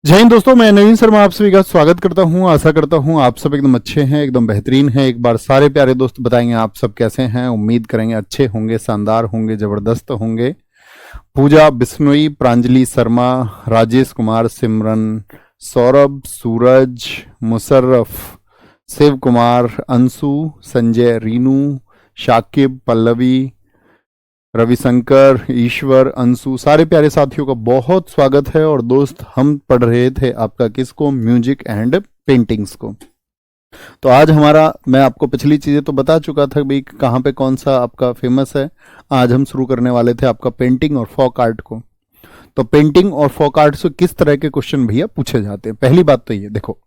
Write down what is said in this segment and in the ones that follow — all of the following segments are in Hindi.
जय हिंद दोस्तों, मैं नवीन शर्मा आप सभी का स्वागत करता हूं। आशा करता हूं आप सब एकदम अच्छे हैं, एकदम बेहतरीन हैं। एक बार सारे प्यारे दोस्त बताएंगे आप सब कैसे हैं। उम्मीद करेंगे अच्छे होंगे, शानदार होंगे, जबरदस्त होंगे। पूजा बिश्नोई, प्रांजलि शर्मा, राजेश कुमार, सिमरन, सौरभ, सूरज, मुशर्रफ, शिव कुमार, अंशु, संजय, रीनू, शाकिब, पल्लवी, रविशंकर, ईश्वर, अंशु, सारे प्यारे साथियों का बहुत स्वागत है। और दोस्त, हम पढ़ रहे थे आपका किसको, म्यूजिक एंड पेंटिंग्स को। तो आज हमारा, मैं आपको पिछली चीजें तो बता चुका था भाई कहाँ पे कौन सा आपका फेमस है। आज हम शुरू करने वाले थे आपका पेंटिंग और फोक आर्ट को। तो पेंटिंग और फोक आर्ट से किस तरह के क्वेश्चन भैया पूछे जाते हैं। पहली बात तो ये देखो,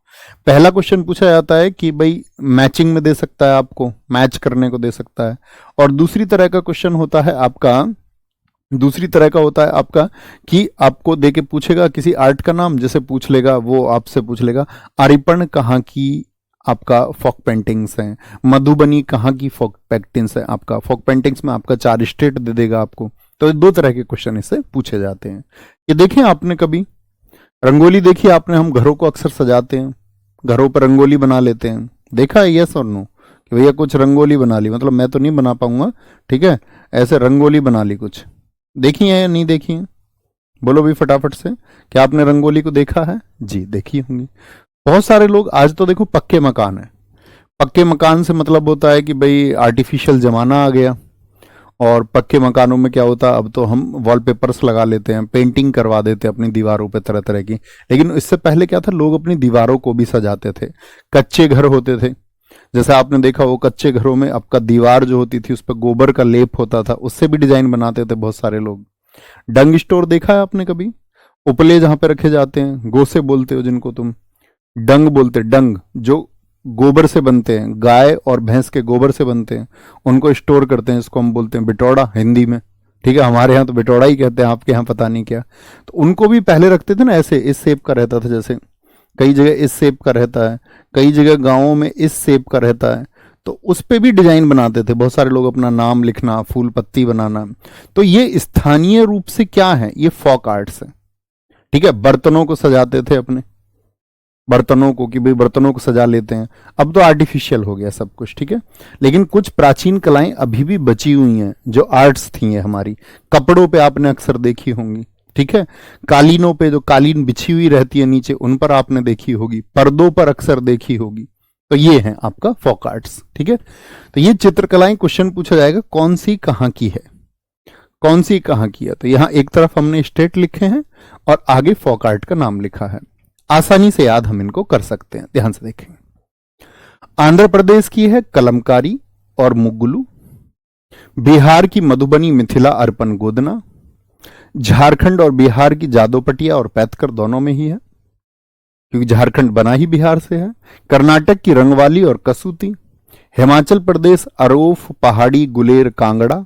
पहला क्वेश्चन पूछा जाता है कि भाई मैचिंग में दे सकता है, आपको मैच करने को दे सकता है। और दूसरी तरह का क्वेश्चन होता है आपका, दूसरी तरह का होता है आपका कि आपको दे के पूछेगा किसी आर्ट का नाम, जैसे पूछ लेगा वो आपसे पूछ लेगा आरिपन कहाँ की आपका फोक पेंटिंग्स हैं, मधुबनी कहाँ की फोक पेंटिंग्स है। आपका फोक पेंटिंग्स में आपका 4 स्टेट दे देगा आपको। तो दो तरह के क्वेश्चन इससे पूछे जाते हैं। ये देखें आपने कभी रंगोली देखी आपने, हम घरों को अक्सर सजाते हैं, घरों पर रंगोली बना लेते हैं, देखा है यस और नो कि भैया कुछ रंगोली बना ली, मतलब मैं तो नहीं बना पाऊंगा, ठीक है, ऐसे रंगोली बना ली कुछ। देखी है या नहीं देखी है, बोलो भी फटाफट से, क्या आपने रंगोली को देखा है? जी देखी होंगी। बहुत सारे लोग, आज तो देखो पक्के मकान है, पक्के मकान से मतलब होता है कि भाई आर्टिफिशियल जमाना आ गया। और पक्के मकानों में क्या होता है, अब तो हम वॉलपेपर्स लगा लेते हैं, पेंटिंग करवा देते हैं अपनी दीवारों पे तरह तरह की। लेकिन इससे पहले क्या था, लोग अपनी दीवारों को भी सजाते थे। कच्चे घर होते थे, जैसे आपने देखा वो कच्चे घरों में आपका दीवार जो होती थी उस पर गोबर का लेप होता था, उससे भी डिजाइन बनाते थे बहुत सारे लोग। डंग स्टोर देखा है आपने कभी, उपले जहां पे रखे जाते हैं, गोसे बोलते हो जिनको तुम, डंग बोलते, डंग जो गोबर से बनते हैं, गाय और भैंस के गोबर से बनते हैं, उनको स्टोर करते हैं, इसको हम बोलते हैं बिटौड़ा हिंदी में। ठीक है, हमारे यहाँ तो बिटौड़ा ही कहते हैं, आपके यहाँ पता नहीं क्या। तो उनको भी पहले रखते थे ना, ऐसे इस शेप का रहता था, जैसे कई जगह इस शेप का रहता है, कई जगह गाँवों में इस शेप का रहता है। तो उस पे भी डिजाइन बनाते थे बहुत सारे लोग, अपना नाम लिखना, फूल पत्ती बनाना। तो ये स्थानीय रूप से क्या है, ये फोक आर्ट्स है। ठीक है, बर्तनों को सजाते थे अपने, बर्तनों को कि भाई बर्तनों को सजा लेते हैं। अब तो आर्टिफिशियल हो गया सब कुछ, ठीक है। लेकिन कुछ प्राचीन कलाएं अभी भी बची हुई हैं जो आर्ट्स थी हमारी। कपड़ों पे आपने अक्सर देखी होंगी, ठीक है। कालीनों पे जो कालीन बिछी हुई रहती है नीचे, उन पर आपने देखी होगी, पर्दों पर अक्सर देखी होगी। तो ये है आपका फोक आर्ट्स, ठीक है। तो ये चित्रकलाएं, क्वेश्चन पूछा जाएगा कौन सी कहाँ की है, कौन सी कहाँ की है। तो यहां एक तरफ हमने स्टेट लिखे हैं और आगे फोक आर्ट का नाम लिखा है। आसानी से याद हम इनको कर सकते हैं, ध्यान से देखें। आंध्र प्रदेश की है कलमकारी और मुगलू, बिहार की मधुबनी, मिथिला, अर्पण, गोदना, झारखंड और बिहार की जादोपटिया और पैतकर दोनों में ही है, क्योंकि झारखंड बना ही बिहार से है। कर्नाटक की रंगवाली और कसूती, हिमाचल प्रदेश अरोफ, पहाड़ी, गुलेर, कांगड़ा,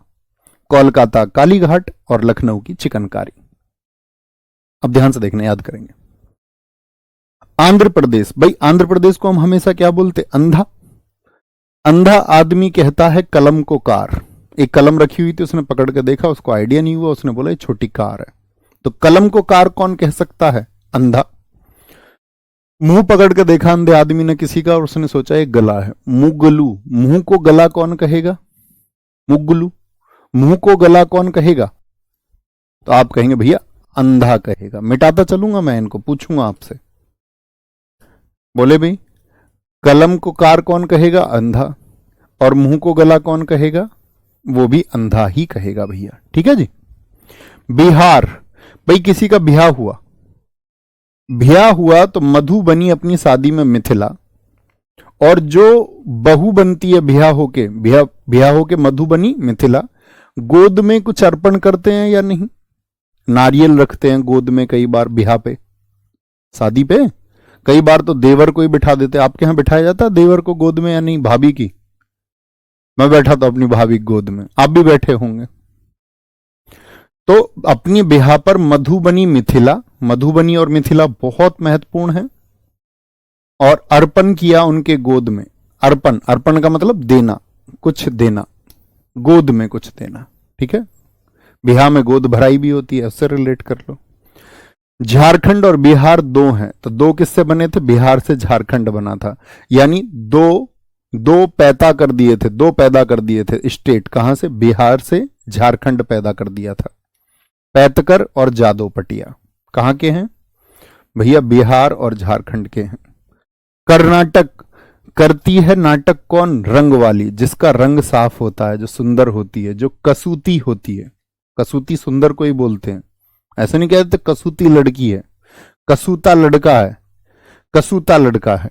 कोलकाता कालीघाट और लखनऊ की चिकनकारी। अब ध्यान से देखना, याद करेंगे। आंध्र प्रदेश, भाई आंध्र प्रदेश को हम हमेशा क्या बोलते, अंधा। अंधा आदमी कहता है कलम को कार। एक कलम रखी हुई थी, उसने पकड़ के देखा, उसको आइडिया नहीं हुआ, उसने बोला ये छोटी कार है। तो कलम को कार कौन कह सकता है, अंधा। मुंह पकड़ के देखा अंधे आदमी ने किसी का और उसने सोचा ये गला है, मुगलू। मुंह को गला कौन कहेगा, मुगलू। मुंह को गला कौन कहेगा, तो आप कहेंगे भैया अंधा कहेगा। मिटाता चलूंगा मैं इनको, पूछूंगा आपसे, बोले भाई कलम को कार कौन कहेगा, अंधा। और मुंह को गला कौन कहेगा, वो भी अंधा ही कहेगा भैया, ठीक है जी। बिहार, भाई किसी का ब्याह हुआ, ब्याह हुआ तो मधु बनी अपनी शादी में मिथिला, और जो बहू बनती है ब्याह होके मधु बनी मिथिला, गोद में कुछ अर्पण करते हैं या नहीं, नारियल रखते हैं गोद में कई बार ब्याह पे, शादी पे। कई बार तो देवर को ही बिठा देते, आपके यहां बिठाया जाता है देवर को गोद में या नहीं, भाभी की। मैं बैठा था अपनी भाभी की गोद में, आप भी बैठे होंगे। तो अपनी ब्याह पर मधुबनी मिथिला, मधुबनी और मिथिला बहुत महत्वपूर्ण है। और अर्पण किया उनके गोद में, अर्पण, अर्पण का मतलब देना, कुछ देना, गोद में कुछ देना, ठीक है। ब्याह में गोद भराई भी होती है, उससे रिलेट कर लो। झारखंड और बिहार दो हैं, तो दो किससे बने थे? बिहार से झारखंड बना था। यानी दो दो पैदा कर दिए थे, दो पैदा कर दिए थे स्टेट। कहां से? बिहार से झारखंड पैदा कर दिया था। पैतकर और जादव पटिया कहां के हैं भैया? बिहार और झारखंड के हैं। कर्नाटक करती है नाटक कौन? रंग वाली, जिसका रंग साफ होता है, जो सुंदर होती है, जो कसूती होती है। कसूती सुंदर को ही बोलते हैं, ऐसे नहीं कहते कसूती लड़की है, कसूता लड़का है, कसूता लड़का है।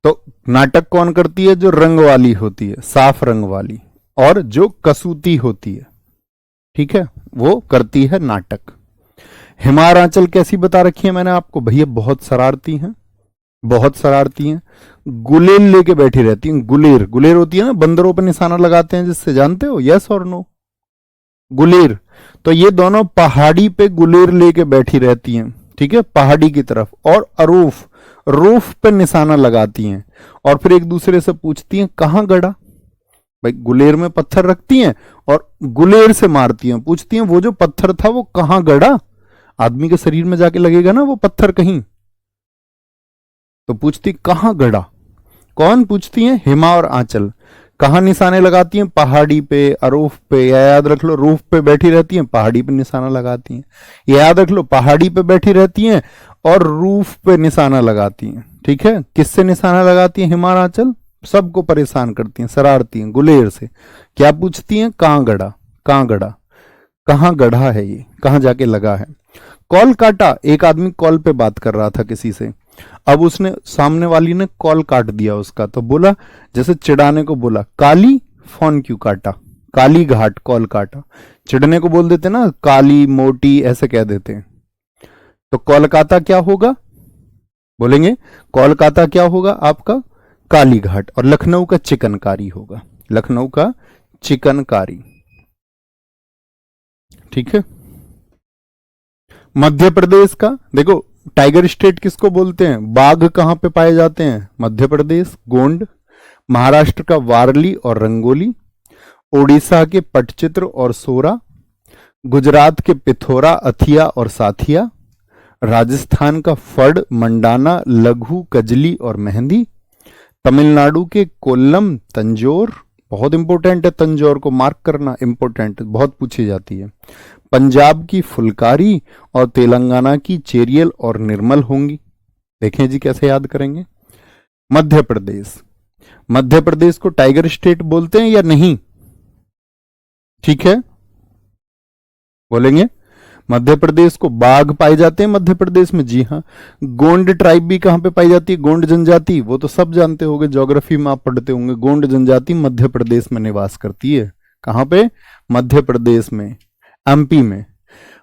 तो नाटक कौन करती है? जो रंग वाली होती है, साफ रंग वाली, और जो कसूती होती है, ठीक है, वो करती है नाटक। हिमाचल कैसी बता रखी है मैंने आपको? भैया बहुत शरारती हैं, बहुत शरारती हैं। गुलेल लेके बैठी रहती हैं। गुलेर, गुलेर होती है ना, बंदरों पर निशाना लगाते हैं जिससे, जानते हो? यस और नो? गुलेर। तो ये दोनों पहाड़ी पे गुलेर लेके बैठी रहती हैं, ठीक है, पहाड़ी की तरफ। और अरूफ, रूफ पे निशाना लगाती हैं, और फिर एक दूसरे से पूछती हैं कहां गड़ा। भाई गुलेर में पत्थर रखती हैं और गुलेर से मारती हैं, पूछती हैं वो जो पत्थर था वो कहां गड़ा। आदमी के शरीर में जाके लगेगा ना वो पत्थर कहीं, तो पूछती कहां गड़ा। कौन पूछती हैं? हिमा और आंचल। कहां निशाने लगाती हैं? पहाड़ी पे, अरूफ पे, या याद रख लो रूफ पे बैठी रहती हैं, पहाड़ी पे निशाना लगाती हैं। याद रख लो पहाड़ी पे बैठी रहती हैं और रूफ पे निशाना लगाती हैं, ठीक है। किससे निशाना लगाती हैं? हिमा और आंचल सबको परेशान करती हैं, शरारती हैं गुलेर से। क्या पूछती हैं? कहां गड़ा, कहां गड़ा, कहां गढ़ा है ये, कहां जाके लगा है। कॉल काटा, एक आदमी कॉल पे बात कर रहा था किसी से, अब उसने, सामने वाली ने कॉल काट दिया उसका, तो बोला, जैसे चिढ़ाने को बोला, काली फोन क्यों काटा, काली घाट कॉल काटा। चिढ़ने को बोल देते ना, काली मोटी ऐसे कह देते हैं। तो कोलकाता क्या होगा? बोलेंगे कोलकाता क्या होगा आपका? काली घाट। और लखनऊ का चिकनकारी होगा, लखनऊ का चिकनकारी, ठीक है। मध्य प्रदेश का देखो, टाइगर स्टेट किसको बोलते हैं? बाघ कहां पे पाए जाते हैं? मध्य प्रदेश, गोंड। महाराष्ट्र का वारली और रंगोली। ओडिशा के पटचित्र और सोरा। गुजरात के पिथौरा, अथिया और साथिया। राजस्थान का फड़, मंडाना, लघु, कजली और मेहंदी। तमिलनाडु के कोल्लम, तंजौर, बहुत इंपॉर्टेंट है, तंजौर को मार्क करना इंपॉर्टेंट, बहुत पूछी जाती है। पंजाब की फुलकारी और तेलंगाना की चेरियल और निर्मल होंगी। देखें जी कैसे याद करेंगे। मध्य प्रदेश, मध्य प्रदेश को टाइगर स्टेट बोलते हैं या नहीं? ठीक है, बोलेंगे मध्य प्रदेश को बाघ पाए जाते हैं मध्य प्रदेश में, जी हाँ। गोंड ट्राइब भी कहां पे पाई जाती है? गोंड जनजाति, वो तो सब जानते होंगे, ज्योग्राफी में आप पढ़ते होंगे। गोंड जनजाति मध्य प्रदेश में निवास करती है। कहां पे? मध्य प्रदेश में, एमपी में।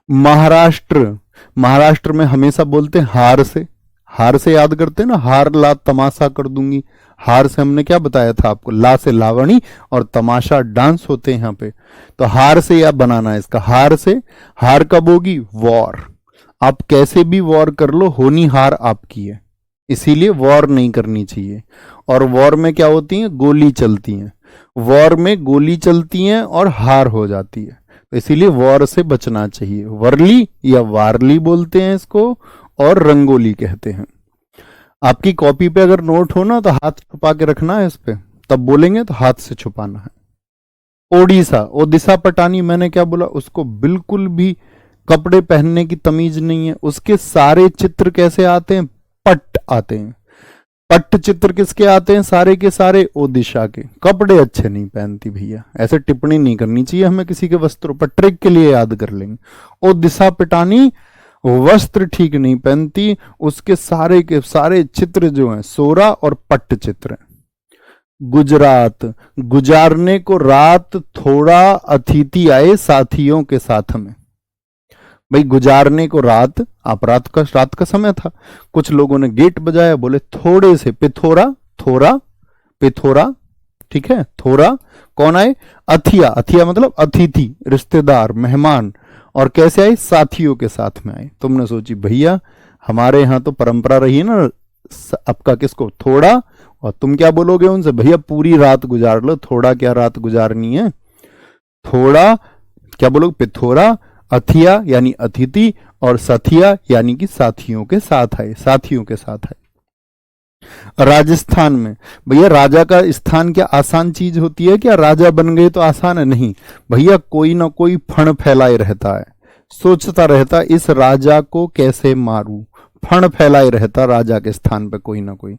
महाराष्ट्र, महाराष्ट्र में हमेशा बोलते हैं हार से, हार से याद करते हैं ना, हार ला तमाशा कर दूंगी। हार से हमने क्या बताया था आपको? ला से लावणी और तमाशा डांस होते हैं यहाँ पे, तो हार से या बनाना है इसका, हार से। हार कब होगी? वॉर। आप कैसे भी वॉर कर लो, होनी हार आपकी है, इसीलिए वॉर नहीं करनी चाहिए। और वॉर में क्या होती है? गोली चलती है, वॉर में गोली चलती है और हार हो जाती है, तो इसीलिए वॉर से बचना चाहिए। वर्ली या वारली बोलते हैं इसको, और रंगोली कहते हैं। आपकी कॉपी पे अगर नोट हो ना तो हाथ छुपा के रखना है इस पे, तब बोलेंगे तो हाथ से छुपाना है। ओडिशा, ओडिशा पटानी, मैंने क्या बोला? उसको बिल्कुल भी कपड़े पहनने की तमीज नहीं है। उसके सारे चित्र कैसे आते हैं? पट आते हैं। पट चित्र किसके आते हैं? सारे के सारे ओडिशा के। कपड़े अच्छे नहीं पहनती भैया, ऐसे टिप्पणी नहीं करनी चाहिए हमें किसी के वस्त्रों पर, ट्रिक के लिए याद कर लेंगे। ओडिशा पटानी वस्त्र ठीक नहीं पहनती, उसके सारे के सारे चित्र जो हैं सोरा और पट्ट चित्र हैं। गुजरात, गुजारने को रात, थोड़ा अतिथि आए साथियों के साथ में। भाई गुजारने को रात, आप रात का समय था, कुछ लोगों ने गेट बजाया, बोले थोड़े से, पिथौरा, थोड़ा, पिथौरा, ठीक है, थोड़ा। कौन आए? अथिया, अथिया मतलब अतिथि, रिश्तेदार, मेहमान। और कैसे आए? साथियों के साथ में आए। तुमने सोची भैया हमारे यहां तो परंपरा रही है ना, आपका किसको? थोड़ा। और तुम क्या बोलोगे उनसे? भैया पूरी रात गुजार लो, थोड़ा क्या रात गुजारनी है। थोड़ा क्या बोलोगे? पिथौरा, अथिया यानी अतिथि, और सथिया यानी कि साथियों के साथ आए, साथियों के साथ आए। राजस्थान में भैया राजा का स्थान क्या आसान चीज होती है क्या? राजा बन गए तो आसान है? नहीं भैया, कोई ना कोई फण फैलाए रहता है, सोचता रहता इस राजा को कैसे मारूं, फण फैलाए रहता राजा के स्थान पे कोई ना कोई।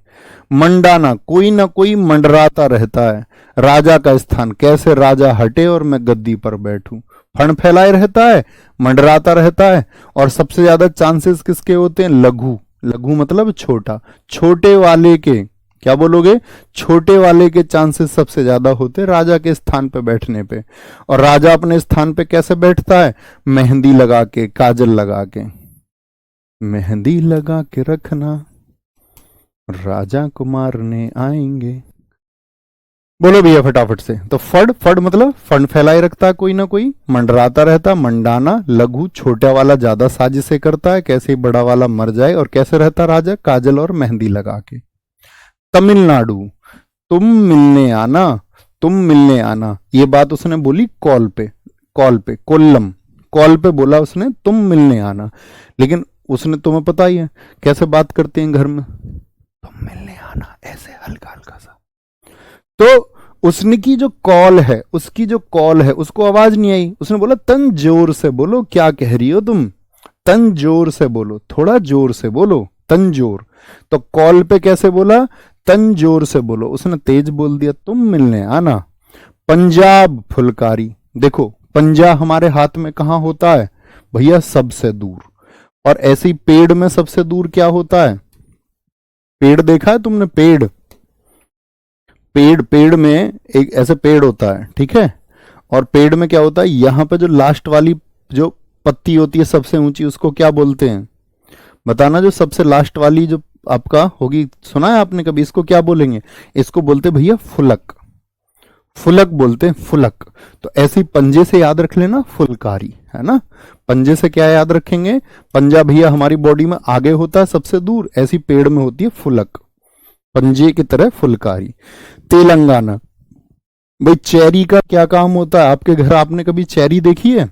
मंडाना, कोई ना कोई मंडराता रहता है राजा का स्थान, कैसे राजा हटे और मैं गद्दी पर बैठूं, फण फैलाए रहता है, मंडराता रहता है। और सबसे ज्यादा चांसेस किसके होते हैं? लघु, लघु मतलब छोटा, छोटे वाले के, क्या बोलोगे? छोटे वाले के चांसेस सबसे ज्यादा होते हैं राजा के स्थान पे बैठने पे। और राजा अपने स्थान पे कैसे बैठता है? मेहंदी लगा के, काजल लगा के, मेहंदी लगा के रखना, राजा को मारने आएंगे। बोलो भैया फटाफट से। तो फड़, फड़ मतलब फंड फैलाए रखता है कोई ना कोई, मंडराता रहता, मंडाना लघु, छोटा वाला ज्यादा साजिशें करता है, कैसे ही बड़ा वाला मर जाए। और कैसे रहता राजा? काजल और मेहंदी लगा के। तमिलनाडु, तुम मिलने आना, तुम मिलने आना, ये बात उसने बोली कॉल पे, कॉल पे, कोल्लम, कॉल पे बोला उसने तुम मिलने आना। लेकिन उसने, तुम्हें पता ही है कैसे बात करते हैं घर में, तुम मिलने आना, ऐसे हल्का हल्का सा। तो उसने की जो कॉल है, उसकी जो कॉल है उसको आवाज नहीं आई, उसने बोला तन जोर से बोलो, क्या कह रही हो तुम, तन जोर से बोलो, थोड़ा जोर से बोलो, तन जोर। तो कॉल पे कैसे बोला? तन जोर से बोलो, उसने तेज बोल दिया, तुम मिलने आना। पंजाब फुलकारी, देखो पंजा हमारे हाथ में कहां होता है भैया? सबसे दूर। और ऐसी पेड़ में सबसे दूर क्या होता है? पेड़ देखा है तुमने? पेड़, पेड़, पेड़ में एक ऐसे पेड़ होता है, ठीक है। और पेड़ में क्या होता है? यहां पे जो लास्ट वाली जो पत्ती होती है सबसे ऊंची, उसको क्या बोलते हैं? बताना। जो सबसे लास्ट वाली जो आपका होगी, सुना है आपने कभी? इसको क्या बोलेंगे? इसको बोलते भैया फुलक, फुलक बोलते हैं, फुलक। तो ऐसे ही पंजे से याद रख लेना, फुलकारी, है ना। पंजे से क्या याद रखेंगे? पंजा भैया हमारी बॉडी में आगे होता है सबसे दूर, ऐसी पेड़ में होती है फुलक, पंजे की तरह फुलकारी। तेलंगाना, भाई चेरी का क्या काम होता है आपके घर? आपने कभी चेरी देखी है?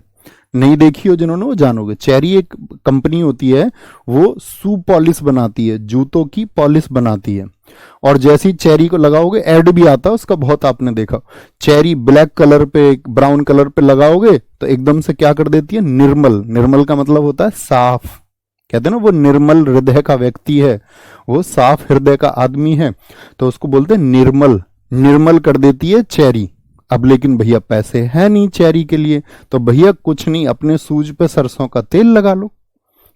नहीं देखी हो जिन्होंने, वो जानोगे। चेरी एक कंपनी होती है, वो शू पॉलिश बनाती है, जूतों की पॉलिश बनाती है। और जैसे ही चेरी को लगाओगे, एड भी आता है उसका बहुत, आपने देखा, चेरी ब्लैक कलर पे, ब्राउन कलर पे लगाओगे तो एकदम से क्या कर देती है? निर्मल, निर्मल का मतलब होता है साफ, कहते हैं ना वो निर्मल हृदय का व्यक्ति है, वो साफ हृदय का आदमी है, तो उसको बोलते हैं निर्मल, निर्मल कर देती है चेरी। अब लेकिन भैया पैसे है नहीं चेरी के लिए, तो भैया कुछ नहीं, अपने सूज पे सरसों का तेल लगा लो,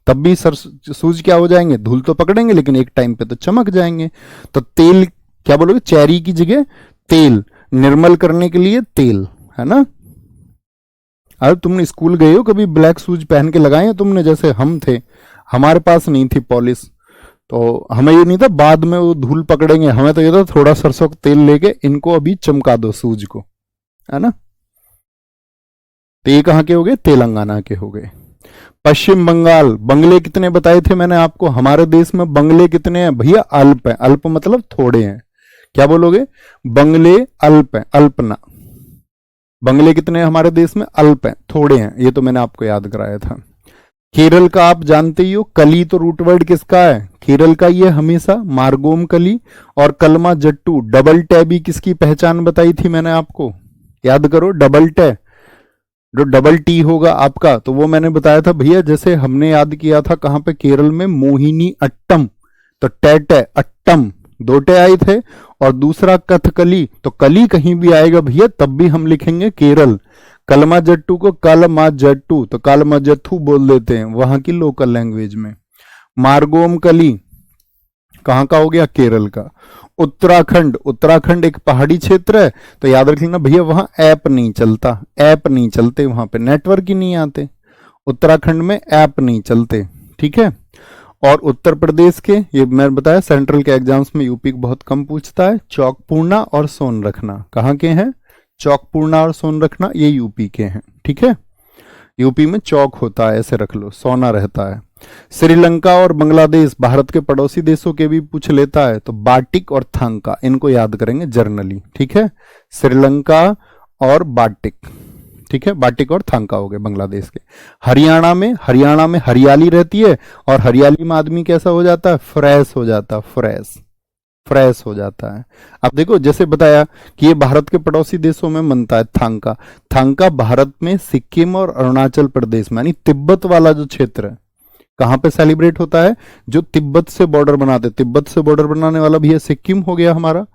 तब भी सूज क्या हो जाएंगे? धूल तो पकड़ेंगे लेकिन एक टाइम पे तो चमक जाएंगे। तो तेल, क्या बोलोगे? चेरी की जगह तेल, निर्मल करने के लिए तेल, है ना। अरे तुमने स्कूल गए हो कभी? ब्लैक शूज पहन के लगाए हैं तुमने? जैसे हम थे, हमारे पास नहीं थी पॉलिश, तो हमें ये नहीं था बाद में वो धूल पकड़ेंगे, हमें तो ये था थोड़ा सरसों का तेल लेके इनको अभी चमका दो सूज को, है ना। तो ये कहां के हो गए? तेलंगाना के हो गए। पश्चिम बंगाल, बंगले कितने बताए थे मैंने आपको? हमारे देश में बंगले कितने हैं भैया? अल्प है, अल्प मतलब थोड़े हैं। क्या बोलोगे? बंगले अल्प है, अल्पना। बंगले कितने हैं हमारे देश में? अल्प हैं, थोड़े हैं, ये तो मैंने आपको याद कराया था। केरल का आप जानते ही हो, कली तो रूट वर्ड किसका है? केरल का ये हमेशा, मार्गोम कली। और कलमा जट्टू, डबल टै भी किसकी पहचान बताई थी मैंने आपको? याद करो, डबल टै, जो डबल टी होगा आपका, तो वो मैंने बताया था भैया, जैसे हमने याद किया था कहां पे? केरल में मोहिनी अट्टम, तो टे टे अट्टम, दो टे आए थे। और दूसरा कथकली, तो कली कहीं भी आएगा भैया तब भी हम लिखेंगे केरल। कलमा जट्टू को कलमा जट्टू, तो कलमा जत्थू बोल देते हैं वहां की लोकल लैंग्वेज में। मार्गोम कली कहां का हो गया? केरल का। उत्तराखंड, उत्तराखंड एक पहाड़ी क्षेत्र है, तो याद रख लेना भैया वहां ऐप नहीं चलता, ऐप नहीं चलते, वहां पे नेटवर्क ही नहीं आते, उत्तराखंड में ऐप नहीं चलते, ठीक है। और उत्तर प्रदेश के, ये मैंने बताया सेंट्रल के एग्जाम्स में यूपी को बहुत कम पूछता है, चौकपूर्णा और सोनरखना कहां के हैं? चौकपूर्णा और सोनरखना ये यूपी के हैं, ठीक है। यूपी में चौक होता है, ऐसे रख लो, सोना रहता है। श्रीलंका और बांग्लादेश भारत के पड़ोसी देशों के भी पूछ लेता है, तो बाटिक और थांका इनको याद करेंगे जर्नली, ठीक है। श्रीलंका और बाटिक, ठीक है, बाटिक और थांका हो गए बांग्लादेश के। हरियाणा में हरियाली रहती है, और हरियाली में आदमी कैसा हो जाता है, फ्रेश हो जाता है, फ्रेश हो जाता है। अब देखो जैसे बताया कि ये भारत के पड़ोसी देशों में बनता है थांका। थांका भारत में सिक्किम और अरुणाचल प्रदेश में, यानी तिब्बत वाला जो क्षेत्र है, कहां पे सेलिब्रेट होता है, जो तिब्बत से बॉर्डर बनाते, तिब्बत से बॉर्डर बनाने वाला भी है, सिक्किम हो गया हमारा,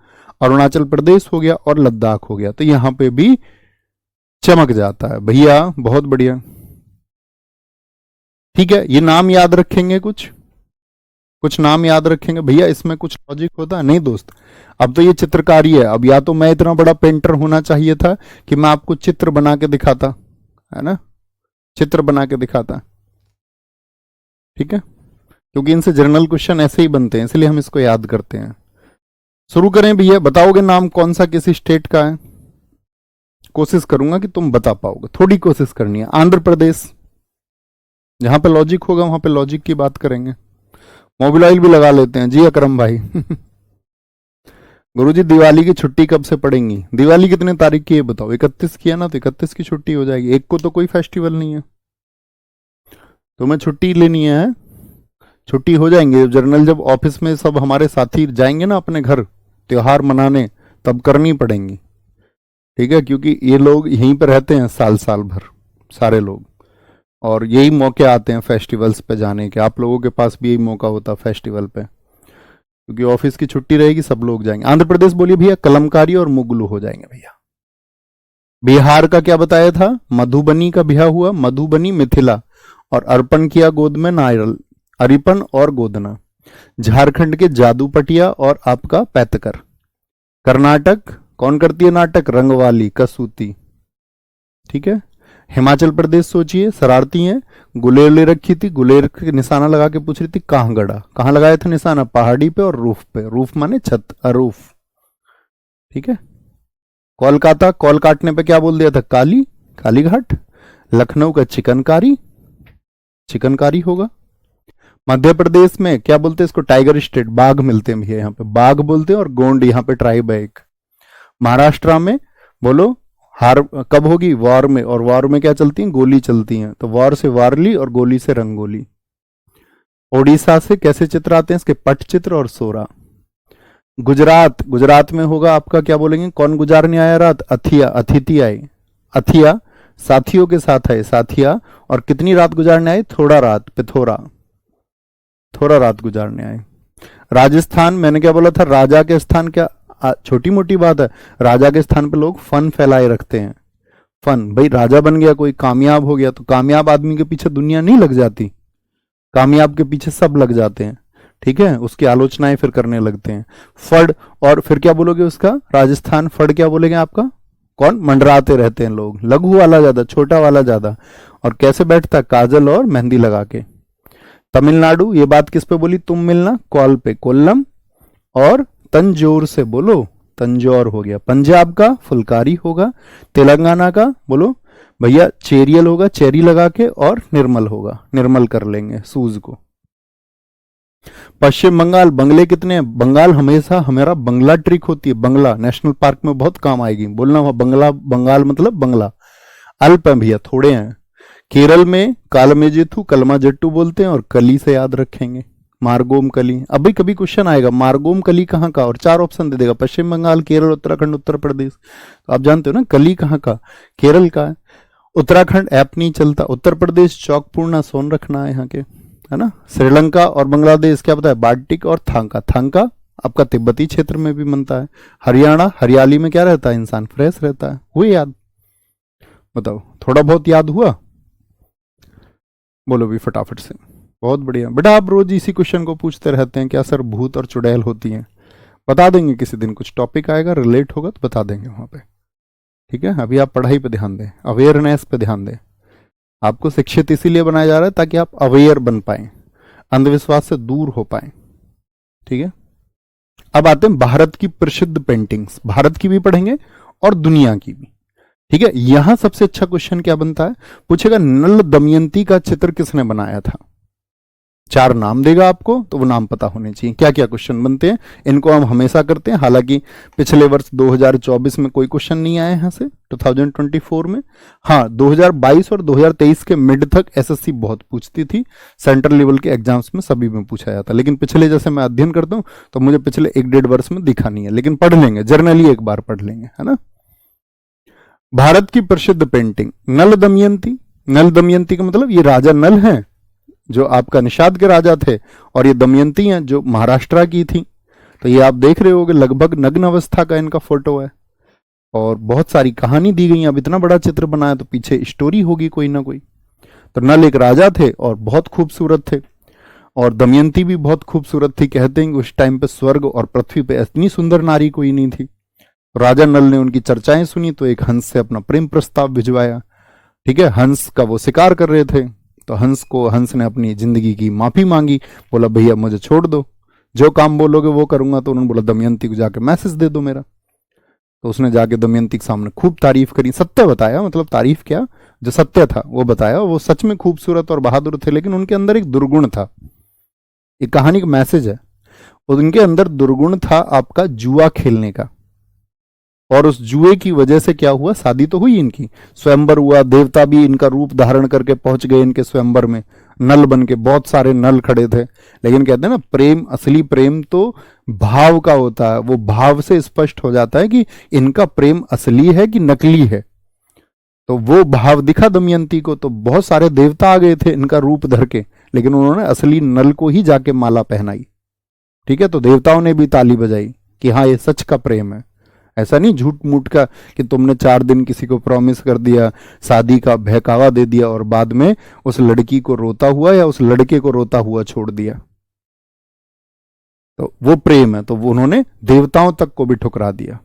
अरुणाचल प्रदेश हो गया और लद्दाख हो गया, तो यहां पे भी चमक जाता है भैया। बहुत बढ़िया, ठीक है। ये नाम याद रखेंगे, कुछ नाम याद रखेंगे भैया, इसमें कुछ लॉजिक होता है नहीं दोस्त। अब तो ये चित्रकारी है, अब या तो मैं इतना बड़ा पेंटर होना चाहिए था कि मैं आपको चित्र बना के दिखाता, है ना, चित्र बना के दिखाता, ठीक है, क्योंकि इनसे जनरल क्वेश्चन ऐसे ही बनते हैं, इसलिए हम इसको याद करते हैं। शुरू करें भैया, बताओगे नाम कौन सा किसी स्टेट का है? कोशिश करूंगा कि तुम बता पाओगे, थोड़ी कोशिश करनी है। आंध्र प्रदेश, जहां पे लॉजिक होगा वहां पे लॉजिक की बात करेंगे। मोबिल ऑयल भी लगा लेते हैं जी अकरम भाई। गुरुजी दिवाली की छुट्टी कब से पड़ेंगी? दिवाली कितने तारीख की है बताओ? 31 की है ना, तो 31 की छुट्टी हो जाएगी। एक को तो कोई फेस्टिवल नहीं है, तुम्हें छुट्टी लेनी है, छुट्टी हो जाएंगे जर्नल, जब ऑफिस में सब हमारे साथी जाएंगे ना अपने घर त्योहार मनाने, तब करनी पड़ेंगी, ठीक है, क्योंकि ये लोग यहीं पर रहते हैं साल साल भर सारे लोग, और यही मौके आते हैं फेस्टिवल्स पे जाने के। आप लोगों के पास भी यही मौका होता है फेस्टिवल पे, क्योंकि ऑफिस की छुट्टी रहेगी, सब लोग जाएंगे। आंध्र प्रदेश बोलिए भैया, कलमकारी और मुगलू हो जाएंगे भैया। बिहार का क्या बताया था? मधुबनी का ब्याह हुआ, मधुबनी मिथिला, और अर्पण किया गोद में नारियल, अरिपन और गोदना। झारखंड के जादूपटिया और आपका पैतकर। कर्नाटक कौन करती है नाटक? रंगवाली, कसूती, ठीक है। हिमाचल प्रदेश सोचिए, शरारती है, गुलेर ले रखी थी, गुलेर के निशाना लगा के पूछ रही थी कहां गड़ा, कहां लगाया था निशाना? पहाड़ी पे और रूफ पे, रूफ माने छत, अरूफ, ठीक है। कोलकाता, कॉल काटने पे क्या बोल दिया था? काली, कालीघाट। लखनऊ का चिकनकारी, चिकनकारी होगा। मध्य प्रदेश में क्या बोलते हैं इसको? टाइगर स्टेट, बाघ मिलते हैं भैया यहाँ पे, बाघ बोलते हैं, और गोंड यहाँ पे ट्राइब है एक। महाराष्ट्र में बोलो हार कब होगी? वॉर में, और वॉर में क्या चलती है? गोली चलती है, तो वॉर से वारली और गोली से रंगोली। ओडिशा से कैसे चित्र आते हैं इसके? पटचित्र और सोरा। गुजरात, गुजरात में होगा आपका क्या बोलेंगे? कौन गुजारने आया रात? अथिया, अतिथि आए, अथिया साथियों के साथ है, साथिया, और कितनी रात गुजारने आए? थोड़ा रात, पिथोरा, थोड़ा रात गुजारने आए। राजस्थान, मैंने क्या बोला था? राजा के स्थान, क्या छोटी मोटी बात है? राजा के स्थान पे लोग फन फैलाए रखते हैं, फन, भाई राजा बन गया कोई, कामयाब हो गया, तो कामयाब आदमी के पीछे दुनिया नहीं लग जाती, कामयाब के पीछे सब लग जाते हैं, ठीक है, उसकी आलोचनाएं फिर करने लगते हैं। फड़, और फिर क्या बोलोगे उसका? राजस्थान फड़ क्या बोलेंगे आपका? कौन? मंडराते रहते हैं लोग, लघु वाला ज्यादा, छोटा वाला ज्यादा, और कैसे बैठता? काजल और मेहंदी लगा के। तमिलनाडु, ये बात किस पे बोली? तुम मिलना, कॉल पे, कोल्लम, और तंजौर से बोलो, तंजौर हो गया। पंजाब का फुलकारी होगा। तेलंगाना का बोलो भैया चेरियल होगा, चेरी लगा के, और निर्मल होगा, निर्मल कर लेंगे सूज को। पश्चिम बंगाल, बंगले कितने हैं? बंगाल हमेशा हमारा बंगला ट्रिक होती है, बंगला नेशनल पार्क में बहुत काम आएगी, बोलना हुआ बंगला, बंगाल मतलब बंगला। अल्प है भैया, थोड़े हैं। केरल में कालमेजेथु, कलमा जट्टू बोलते हैं, और कली से याद रखेंगे, मार्गोम कली। अभी कभी क्वेश्चन आएगा मार्गोम कली कहाँ का, और 4 ऑप्शन दे देगा, पश्चिम बंगाल, केरल, उत्तराखंड, उत्तर प्रदेश। तो आप जानते हो ना कली कहाँ का? केरल का है। उत्तराखंड ऐप नहीं चलता। उत्तर प्रदेश चौकपूर्णा, सोन रखना है यहाँ के, है ना। श्रीलंका और बांग्लादेश क्या बताया? बाल्टिक और थांका। थांका आपका तिब्बती क्षेत्र में भी बनता है। हरियाणा, हरियाली में क्या रहता है? इंसान फ्रेश रहता है। हुई याद? बताओ, थोड़ा बहुत याद हुआ? बोलो भी फटाफट से। बहुत बढ़िया बेटा, आप रोज इसी क्वेश्चन को पूछते रहते हैं, क्या सर भूत और चुड़ैल होती हैं? बता देंगे किसी दिन, कुछ टॉपिक आएगा रिलेट होगा तो बता देंगे वहां पे, ठीक है। अभी आप पढ़ाई पे ध्यान दें, अवेयरनेस पे ध्यान दें। आपको शिक्षित इसीलिए बनाया जा रहा है ताकि आप अवेयर बन पाए, अंधविश्वास से दूर हो पाए, ठीक है। अब आते हैं भारत की प्रसिद्ध पेंटिंग्स, भारत की भी पढ़ेंगे और दुनिया की भी, ठीक है। यहां सबसे अच्छा क्वेश्चन क्या बनता है? पूछेगा नल दमयंती का चित्र किसने बनाया था? 4 नाम देगा आपको, तो वो नाम पता होने चाहिए। क्या क्या क्वेश्चन बनते हैं, इनको हम हमेशा करते हैं। हालांकि पिछले वर्ष 2024 में कोई क्वेश्चन नहीं आए यहाँ से, 2024 में। हाँ, 2022 और 2023 के मिड तक एसएससी बहुत पूछती थी, सेंट्रल लेवल के एग्जाम्स में सभी में पूछा जाता, लेकिन पिछले जैसे मैं अध्ययन करता हूँ तो मुझे पिछले 1-1.5 वर्ष में दिखा नहीं है, लेकिन पढ़ लेंगे, जर्नली एक बार पढ़ लेंगे, है ना। भारत की प्रसिद्ध पेंटिंग नल दमयंती। नल दमयंती का मतलब ये राजा नल हैं जो आपका निषाद के राजा थे, और ये दमयंती हैं जो महाराष्ट्र की थी। तो ये आप देख रहे होगे, लगभग नग्न अवस्था का इनका फोटो है, और बहुत सारी कहानी दी गई। अब इतना बड़ा चित्र बनाया तो पीछे स्टोरी होगी कोई ना कोई। तो नल एक राजा थे और बहुत खूबसूरत थे, और दमयंती भी बहुत खूबसूरत थी। कहते हैं कि उस टाइम पे स्वर्ग और पृथ्वी पे इतनी सुंदर नारी कोई नहीं थी। राजा नल ने उनकी चर्चाएं सुनी तो एक हंस से अपना प्रेम प्रस्ताव भिजवाया। ठीक है, हंस का वो शिकार कर रहे थे, तो हंस ने अपनी जिंदगी की माफी मांगी, बोला भैया मुझे छोड़ दो, जो काम बोलोगे वो करूंगा। तो उन्होंने बोला दमयंती को जाके मैसेज दे दो मेरा। तो उसने जाके दमयंती के सामने खूब तारीफ करी, सत्य बताया, मतलब तारीफ क्या, जो सत्य था वो बताया। वो सच में खूबसूरत और बहादुर थे, लेकिन उनके अंदर एक दुर्गुण था। एक कहानी का मैसेज है, उनके अंदर दुर्गुण था आपका जुआ खेलने का, और उस जुए की वजह से क्या हुआ, शादी तो हुई इनकी, स्वयंवर हुआ, देवता भी इनका रूप धारण करके पहुंच गए इनके स्वयंवर में, नल बन के, बहुत सारे नल खड़े थे। लेकिन कहते हैं ना, प्रेम, असली प्रेम तो भाव का होता है, वो भाव से स्पष्ट हो जाता है कि इनका प्रेम असली है कि नकली है। तो वो भाव दिखा दमयंती को, तो बहुत सारे देवता आ गए थे इनका रूप धर के, लेकिन उन्होंने असली नल को ही जाके माला पहनाई। ठीक है, तो देवताओं ने भी ताली बजाई कि हाँ ये सच का प्रेम है, ऐसा नहीं झूठ मूठ का कि तुमने 4 दिन किसी को प्रॉमिस कर दिया, शादी का बहकावा दे दिया और बाद में उस लड़की को रोता हुआ या उस लड़के को रोता हुआ छोड़ दिया। तो वो प्रेम है, तो वो उन्होंने देवताओं तक को भी ठुकरा दिया।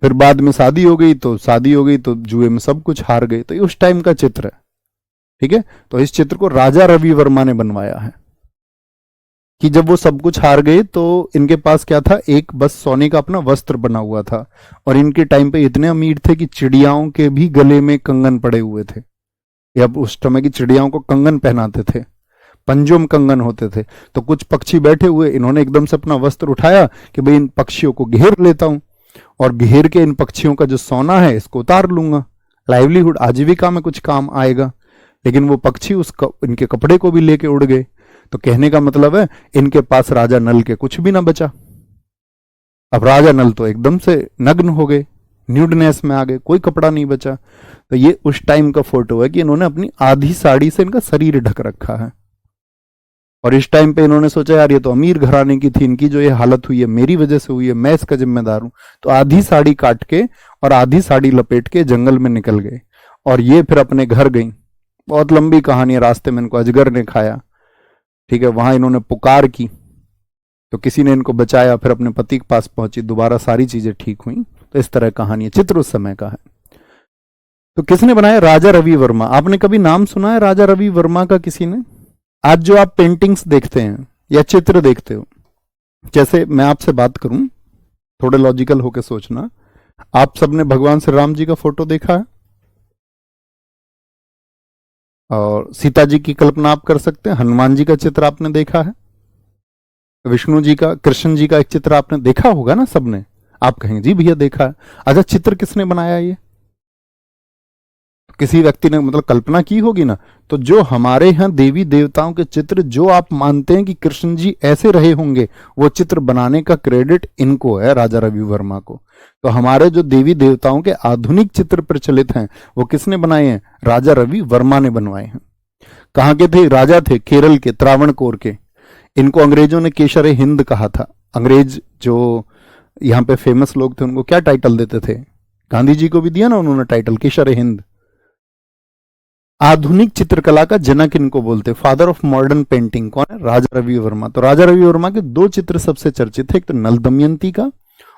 फिर बाद में शादी हो गई तो जुए में सब कुछ हार गए। तो ये उस टाइम का चित्र है। ठीक है, तो इस चित्र को राजा रवि वर्मा ने बनवाया है कि जब वो सब कुछ हार गए तो इनके पास क्या था, एक बस सोने का अपना वस्त्र बना हुआ था, और इनके टाइम पे इतने अमीर थे कि चिड़ियाओं के भी गले में कंगन पड़े हुए थे। या उस समय की चिड़ियाओं को कंगन पहनाते थे, पंजों में कंगन होते थे। तो कुछ पक्षी बैठे हुए, इन्होंने एकदम से अपना वस्त्र उठाया कि भाई इन पक्षियों को घेर लेता हूं, और घेर के इन पक्षियों का जो सोना है इसको उतार लूंगा, लाइवलीहुड, आजीविका में कुछ काम आएगा। लेकिन वो पक्षी इनके कपड़े को भी लेके उड़ गए। तो कहने का मतलब है, इनके पास राजा नल के कुछ भी ना बचा। अब राजा नल तो एकदम से नग्न हो गए, न्यूडनेस में आ गए, कोई कपड़ा नहीं बचा। तो ये उस टाइम का फोटो है कि इन्होंने अपनी आधी साड़ी से इनका शरीर ढक रखा है। और इस टाइम पे इन्होंने सोचा यार ये तो अमीर घराने की थी, इनकी जो ये हालत हुई है मेरी वजह से हुई है, मैं इसका जिम्मेदार हूं। तो आधी साड़ी काट के और आधी साड़ी लपेट के जंगल में निकल गए, और ये फिर अपने घर गई। बहुत लंबी कहानी है, रास्ते में इनको अजगर ने खाया। ठीक है, वहां इन्होंने पुकार की तो किसी ने इनको बचाया, फिर अपने पति के पास पहुंची, दोबारा सारी चीजें ठीक हुई। तो इस तरह कहानी है, चित्र उस समय का है। तो किसने बनाया, राजा रवि वर्मा। आपने कभी नाम सुना है राजा रवि वर्मा का किसी ने? आज जो आप पेंटिंग्स देखते हैं या चित्र देखते हो, जैसे मैं आपसे बात करूं, थोड़े लॉजिकल होकर सोचना, आप सबने भगवान श्री राम जी का फोटो देखा है, और सीता जी की कल्पना आप कर सकते हैं, हनुमान जी का चित्र आपने देखा है, विष्णु जी का, कृष्ण जी का एक चित्र आपने देखा होगा ना सबने। आप कहेंगे जी भैया देखा है। अच्छा, चित्र किसने बनाया ये? किसी व्यक्ति ने मतलब कल्पना की होगी ना। तो जो हमारे यहाँ देवी देवताओं के चित्र जो आप मानते हैं कि कृष्ण जी ऐसे रहे होंगे, वो चित्र बनाने का क्रेडिट इनको है, राजा रवि वर्मा को। तो हमारे जो देवी देवताओं के आधुनिक चित्र प्रचलित हैं वो किसने बनाए हैं? राजा रवि वर्मा ने बनवाए हैं। कहाँ के थे? राजा थे केरल के, त्रावणकोर के। इनको अंग्रेजों ने केशर हिंद कहा था। अंग्रेज जो यहाँ पे फेमस लोग थे उनको क्या टाइटल देते थे? गांधी जी को भी दिया ना उन्होंने टाइटल केशर हिंद। आधुनिक चित्रकला का जनक इनको बोलते, फादर ऑफ मॉडर्न पेंटिंग कौन है? राजा रवि वर्मा। तो राजा रवि वर्मा के 2 चित्र सबसे चर्चित थे, एक तो नल दमयंती का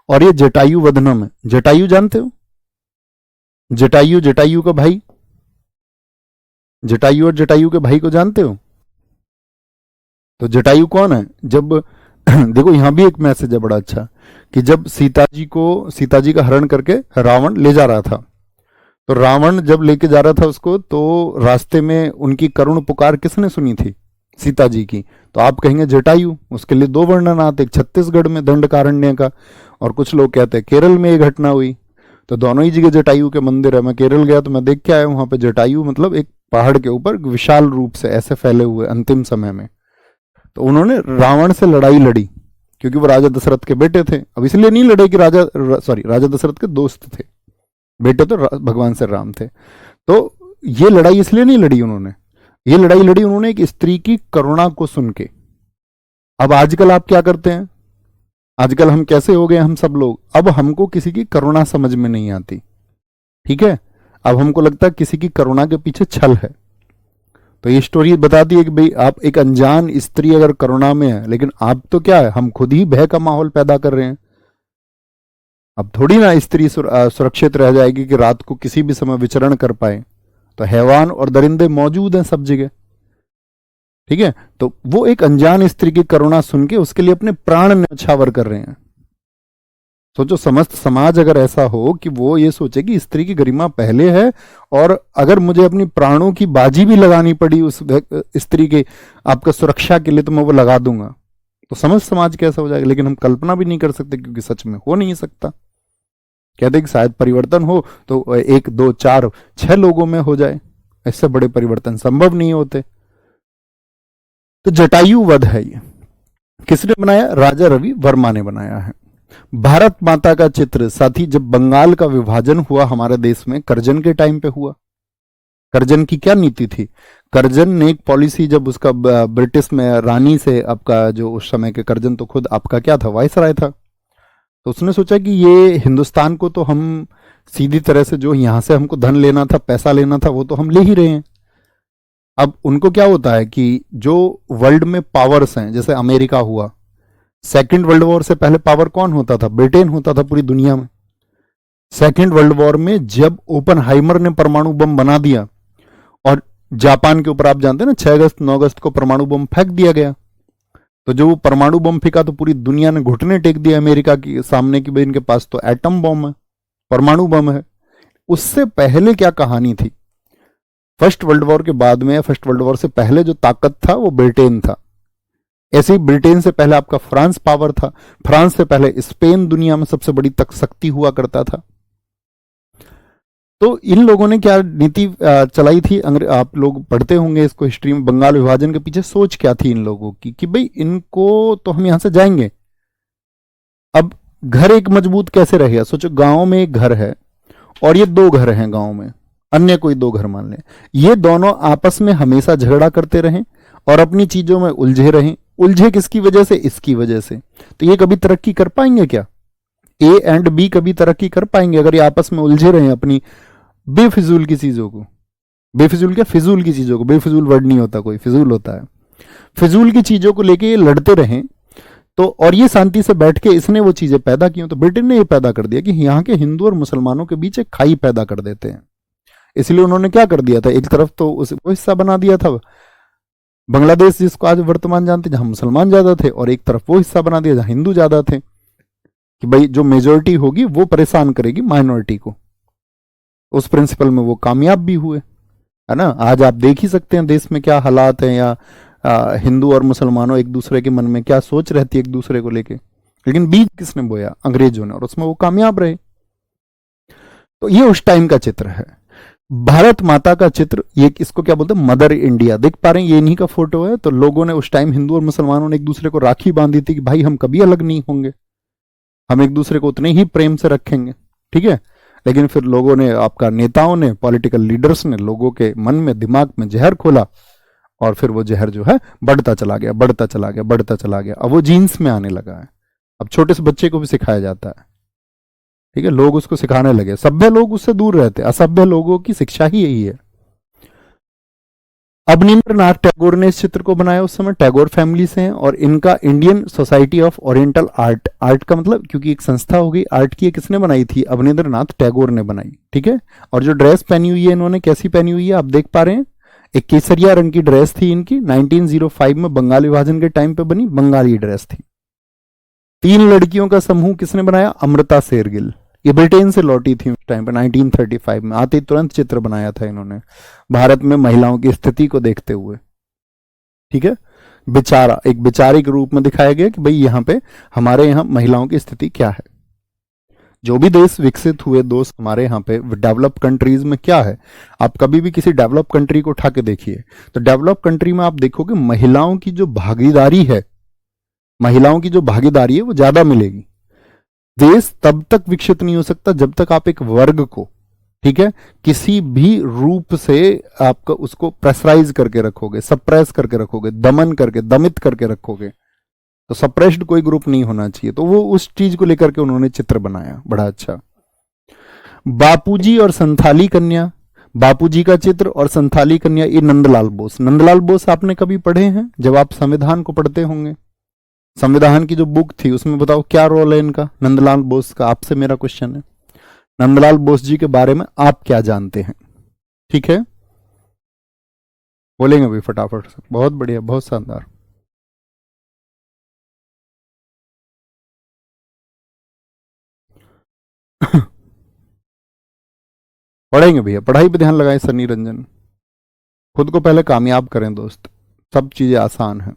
और ये जटायु वदनम है। जटायु जानते हो? जटायु का भाई, जटायु और जटायु के भाई को जानते हो? तो जटायु कौन है? जब देखो यहां भी एक मैसेज है बड़ा अच्छा, कि जब सीता जी का हरण करके रावण ले जा रहा था, तो रावण जब लेके जा रहा था उसको, तो रास्ते में उनकी करुण पुकार किसने सुनी थी? सीता जी की, तो आप कहेंगे जटायु। उसके लिए दो वर्णन आते, एक छत्तीसगढ़ में दंडकारण्य का, और कुछ लोग कहते हैं केरल में ये घटना हुई। तो दोनों ही जगह जटायु के मंदिर है। मैं केरल गया तो मैं देख के आया, वहां पे जटायु मतलब एक पहाड़ के ऊपर विशाल रूप से ऐसे फैले हुए अंतिम समय में। तो उन्होंने रावण से लड़ाई लड़ी, क्योंकि वो राजा दशरथ के बेटे थे। अब इसलिए नहीं लड़े कि राजा दशरथ के दोस्त थे, बेटे तो भगवान श्री राम थे। तो ये लड़ाई इसलिए नहीं लड़ी उन्होंने, ये लड़ाई लड़ी उन्होंने एक स्त्री की करुणा को सुन के। अब आजकल आप क्या करते हैं, आजकल हम कैसे हो गए हम सब लोग, अब हमको किसी की करुणा समझ में नहीं आती, ठीक है। अब हमको लगता है किसी की करुणा के पीछे छल है। तो ये स्टोरी बताती है कि भाई आप एक अनजान स्त्री अगर करुणा में है, लेकिन आप तो क्या है, हम खुद ही भय का माहौल पैदा कर रहे हैं। अब थोड़ी ना स्त्री सुरक्षित रह जाएगी कि रात को किसी भी समय विचरण कर पाए। तो हैवान और दरिंदे मौजूद हैं सब जगह, ठीक है। तो वो एक अनजान स्त्री की करुणा सुन के उसके लिए अपने प्राण न्यौछावर कर रहे हैं। सोचो समस्त समाज अगर ऐसा हो कि वो ये सोचे कि स्त्री की गरिमा पहले है, और अगर मुझे अपनी प्राणों की बाजी भी लगानी पड़ी उस स्त्री के आपका सुरक्षा के लिए, तो मैं वो लगा दूंगा। तो समस्त समाज कैसा हो जाएगा। लेकिन हम कल्पना भी नहीं कर सकते, क्योंकि सच में हो नहीं सकता। कहते कि शायद परिवर्तन हो तो 1 2 4 6 लोगों में हो जाए, इससे बड़े परिवर्तन संभव नहीं होते। तो जटायु वध है ये, किसने बनाया, राजा रवि वर्मा ने बनाया है। भारत माता का चित्र साथी जब बंगाल का विभाजन हुआ हमारे देश में, करजन के टाइम पे हुआ। करजन की क्या नीति थी, करजन ने एक पॉलिसी, जब उसका ब्रिटिश में रानी से आपका जो उस समय के, करजन तो खुद आपका क्या था, वाइसराय था। तो उसने सोचा कि ये हिंदुस्तान को तो हम सीधी तरह से, जो यहां से हमको धन लेना था, पैसा लेना था, वो तो हम ले ही रहे हैं। अब उनको क्या होता है कि जो वर्ल्ड में पावर्स हैं, जैसे अमेरिका हुआ, सेकेंड वर्ल्ड वॉर से पहले पावर कौन होता था, ब्रिटेन होता था पूरी दुनिया में। सेकेंड वर्ल्ड वॉर में जब ओपनहाइमर ने परमाणु बम बना दिया, और जापान के ऊपर आप जानते हैं ना 6 अगस्त 9 अगस्त को परमाणु बम फेंक दिया गया, तो जो वो परमाणु बम फेंका तो पूरी दुनिया ने घुटने टेक दिया अमेरिका के सामने कि भाई इनके पास तो एटम बम है, परमाणु बम है। उससे पहले क्या कहानी थी, फर्स्ट वर्ल्ड वॉर के बाद में, फर्स्ट वर्ल्ड वॉर से पहले जो ताकत था वो ब्रिटेन था। ऐसे ही ब्रिटेन से पहले आपका फ्रांस पावर था, फ्रांस से पहले स्पेन दुनिया में सबसे बड़ी तक शक्ति हुआ करता था। तो इन लोगों ने क्या नीति चलाई थी, आप लोग पढ़ते होंगे इसको हिस्ट्री में, बंगाल विभाजन के पीछे सोच क्या थी इन लोगों की, कि भाई इनको तो हम यहां से जाएंगे। अब घर एक मजबूत कैसे रहेगा, सोचो गांव में एक घर है और ये 2 घर हैं गांव में, अन्य कोई 2 घर मान लें, ये दोनों आपस में हमेशा झगड़ा करते रहें और अपनी चीजों में उलझे रहें। उलझे किसकी वजह से, इसकी वजह से। तो ये कभी तरक्की कर पाएंगे क्या, ए एंड बी कभी तरक्की कर पाएंगे अगर ये आपस में उलझे रहें अपनी बेफिजूल की चीजों को, बेफिजूल क्या, फिजूल की चीजों को, बेफिजूल वर्ड नहीं होता कोई, फिजूल होता है, फिजूल की चीजों को लेके ये लड़ते रहें। तो और ये शांति से बैठ के इसने वो चीजें पैदा की, तो ब्रिटेन ने ये पैदा कर दिया कि यहाँ के हिंदू और मुसलमानों के बीच एक खाई पैदा कर देते हैं। इसलिए उन्होंने क्या कर दिया था, एक तरफ तो वो हिस्सा बना दिया था बांग्लादेश, जिसको आज वर्तमान जानते, जहां मुसलमान ज्यादा थे, और एक तरफ वो हिस्सा बना दिया जहां हिंदू ज्यादा थे, कि भाई जो मेजोरिटी होगी वो परेशान करेगी माइनॉरिटी को। उस प्रिंसिपल में वो कामयाब भी हुए, है ना। आज आप देख ही सकते हैं देश में क्या हालात हैं, या हिंदू और मुसलमानों एक दूसरे के मन में क्या सोच रहती है एक दूसरे को लेके। लेकिन बीज किसने बोया, अंग्रेजों ने, और उसमें वो कामयाब रहे। तो ये उस टाइम का चित्र है, भारत माता का चित्र। ये इसको क्या बोलते हैं, मदर इंडिया। देख पा रहे हैं ये इन्हीं का फोटो है। तो लोगों ने उस टाइम, हिंदू और मुसलमानों ने एक दूसरे को राखी बांधी थी कि भाई हम कभी अलग नहीं होंगे, हम एक दूसरे को उतने ही प्रेम से रखेंगे, ठीक है। लेकिन फिर लोगों ने, आपका नेताओं ने, पॉलिटिकल लीडर्स ने लोगों के मन में, दिमाग में जहर खोला, और फिर वो जहर जो है बढ़ता चला गया, बढ़ता चला गया, बढ़ता चला गया। अब वो जीन्स में आने लगा है। अब छोटे से बच्चे को भी सिखाया जाता है, ठीक है, लोग उसको सिखाने लगे। सभ्य लोग उससे दूर रहते, असभ्य लोगों की शिक्षा ही यही है। अवनींद्रनाथ टैगोर ने इस चित्र को बनाया, उस समय टैगोर फैमिली से हैं, और इनका Indian society of oriental art, art का मतलब क्योंकि एक संस्था होगी आर्ट की, किसने बनाई थी, अवनींद्रनाथ टैगोर ने बनाई, ठीक है। और जो ड्रेस पहनी हुई है इन्होंने, कैसी पहनी हुई है आप देख पा रहे हैं, एक केसरिया रंग की ड्रेस थी इनकी, 1905 में बंगाल विभाजन के टाइम पे बनी बंगाली ड्रेस थी। 3 लड़कियों का समूह किसने बनाया, अमृता शेरगिल, ये ब्रिटेन से लौटी थी उस टाइम पे 1935 में। आते तुरंत चित्र बनाया था इन्होंने भारत में महिलाओं की स्थिति को देखते हुए, ठीक है। बेचारा, एक बेचारे के रूप में दिखाया गया कि भाई यहाँ पे हमारे यहाँ महिलाओं की स्थिति क्या है। जो भी देश विकसित हुए दोस्त हमारे यहाँ पे डेवलप कंट्रीज में क्या है, आप कभी भी किसी डेवलप कंट्री को उठा के देखिए, तो डेवलप कंट्री में आप देखोगे महिलाओं की जो भागीदारी है, महिलाओं की जो भागीदारी है वो ज्यादा मिलेगी। देश तब तक विकसित नहीं हो सकता जब तक आप एक वर्ग को, ठीक है, किसी भी रूप से आपका उसको प्रेशराइज करके रखोगे, सप्रेस करके रखोगे, दमन करके, दमित करके रखोगे, तो सप्रेस्ड कोई ग्रुप नहीं होना चाहिए। तो वो उस चीज को लेकर के उन्होंने चित्र बनाया, बड़ा अच्छा। बापूजी और संथाली कन्या, बापूजी का चित्र और संथाली कन्या, ये नंदलाल बोस। नंदलाल बोस आपने कभी पढ़े हैं? जब आप संविधान को पढ़ते होंगे, संविधान की जो बुक थी उसमें बताओ क्या रोल है इनका, नंदलाल बोस का। आपसे मेरा क्वेश्चन है, नंदलाल बोस जी के बारे में आप क्या जानते हैं? ठीक है, बोलेंगे भाई फटाफट से। बहुत बढ़िया, बहुत शानदार। पढ़ेंगे भैया, पढ़ाई पे ध्यान लगाएं सन्नी रंजन। खुद को पहले कामयाब करें दोस्त, सब चीजें आसान हैं।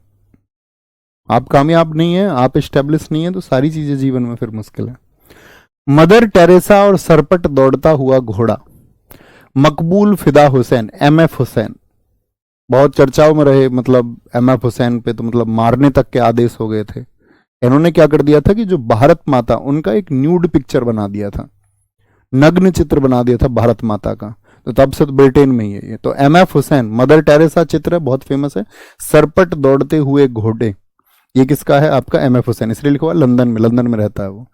आप कामयाब नहीं है, आप एस्टेब्लिश नहीं है, तो सारी चीजें जीवन में फिर मुश्किल है। मदर टेरेसा और सरपट दौड़ता हुआ घोड़ा, मकबूल फिदा हुसैन, एमएफ हुसैन, बहुत चर्चाओं में रहे। मतलब एमएफ हुसैन पे तो मतलब मारने तक के आदेश हो गए थे। इन्होंने क्या कर दिया था कि जो भारत माता, उनका एक न्यूड पिक्चर बना दिया था, नग्न चित्र बना दिया था भारत माता का। तो तब से तो ब्रिटेन में ही है ये। तो एमएफ हुसैन, मदर टेरेसा चित्र है, बहुत फेमस है। सरपट दौड़ते हुए घोड़े, ये किसका है? आपका एमएफ हुसैन, इसलिए लिखा हुआ लंदन में, लंदन में रहता है वो।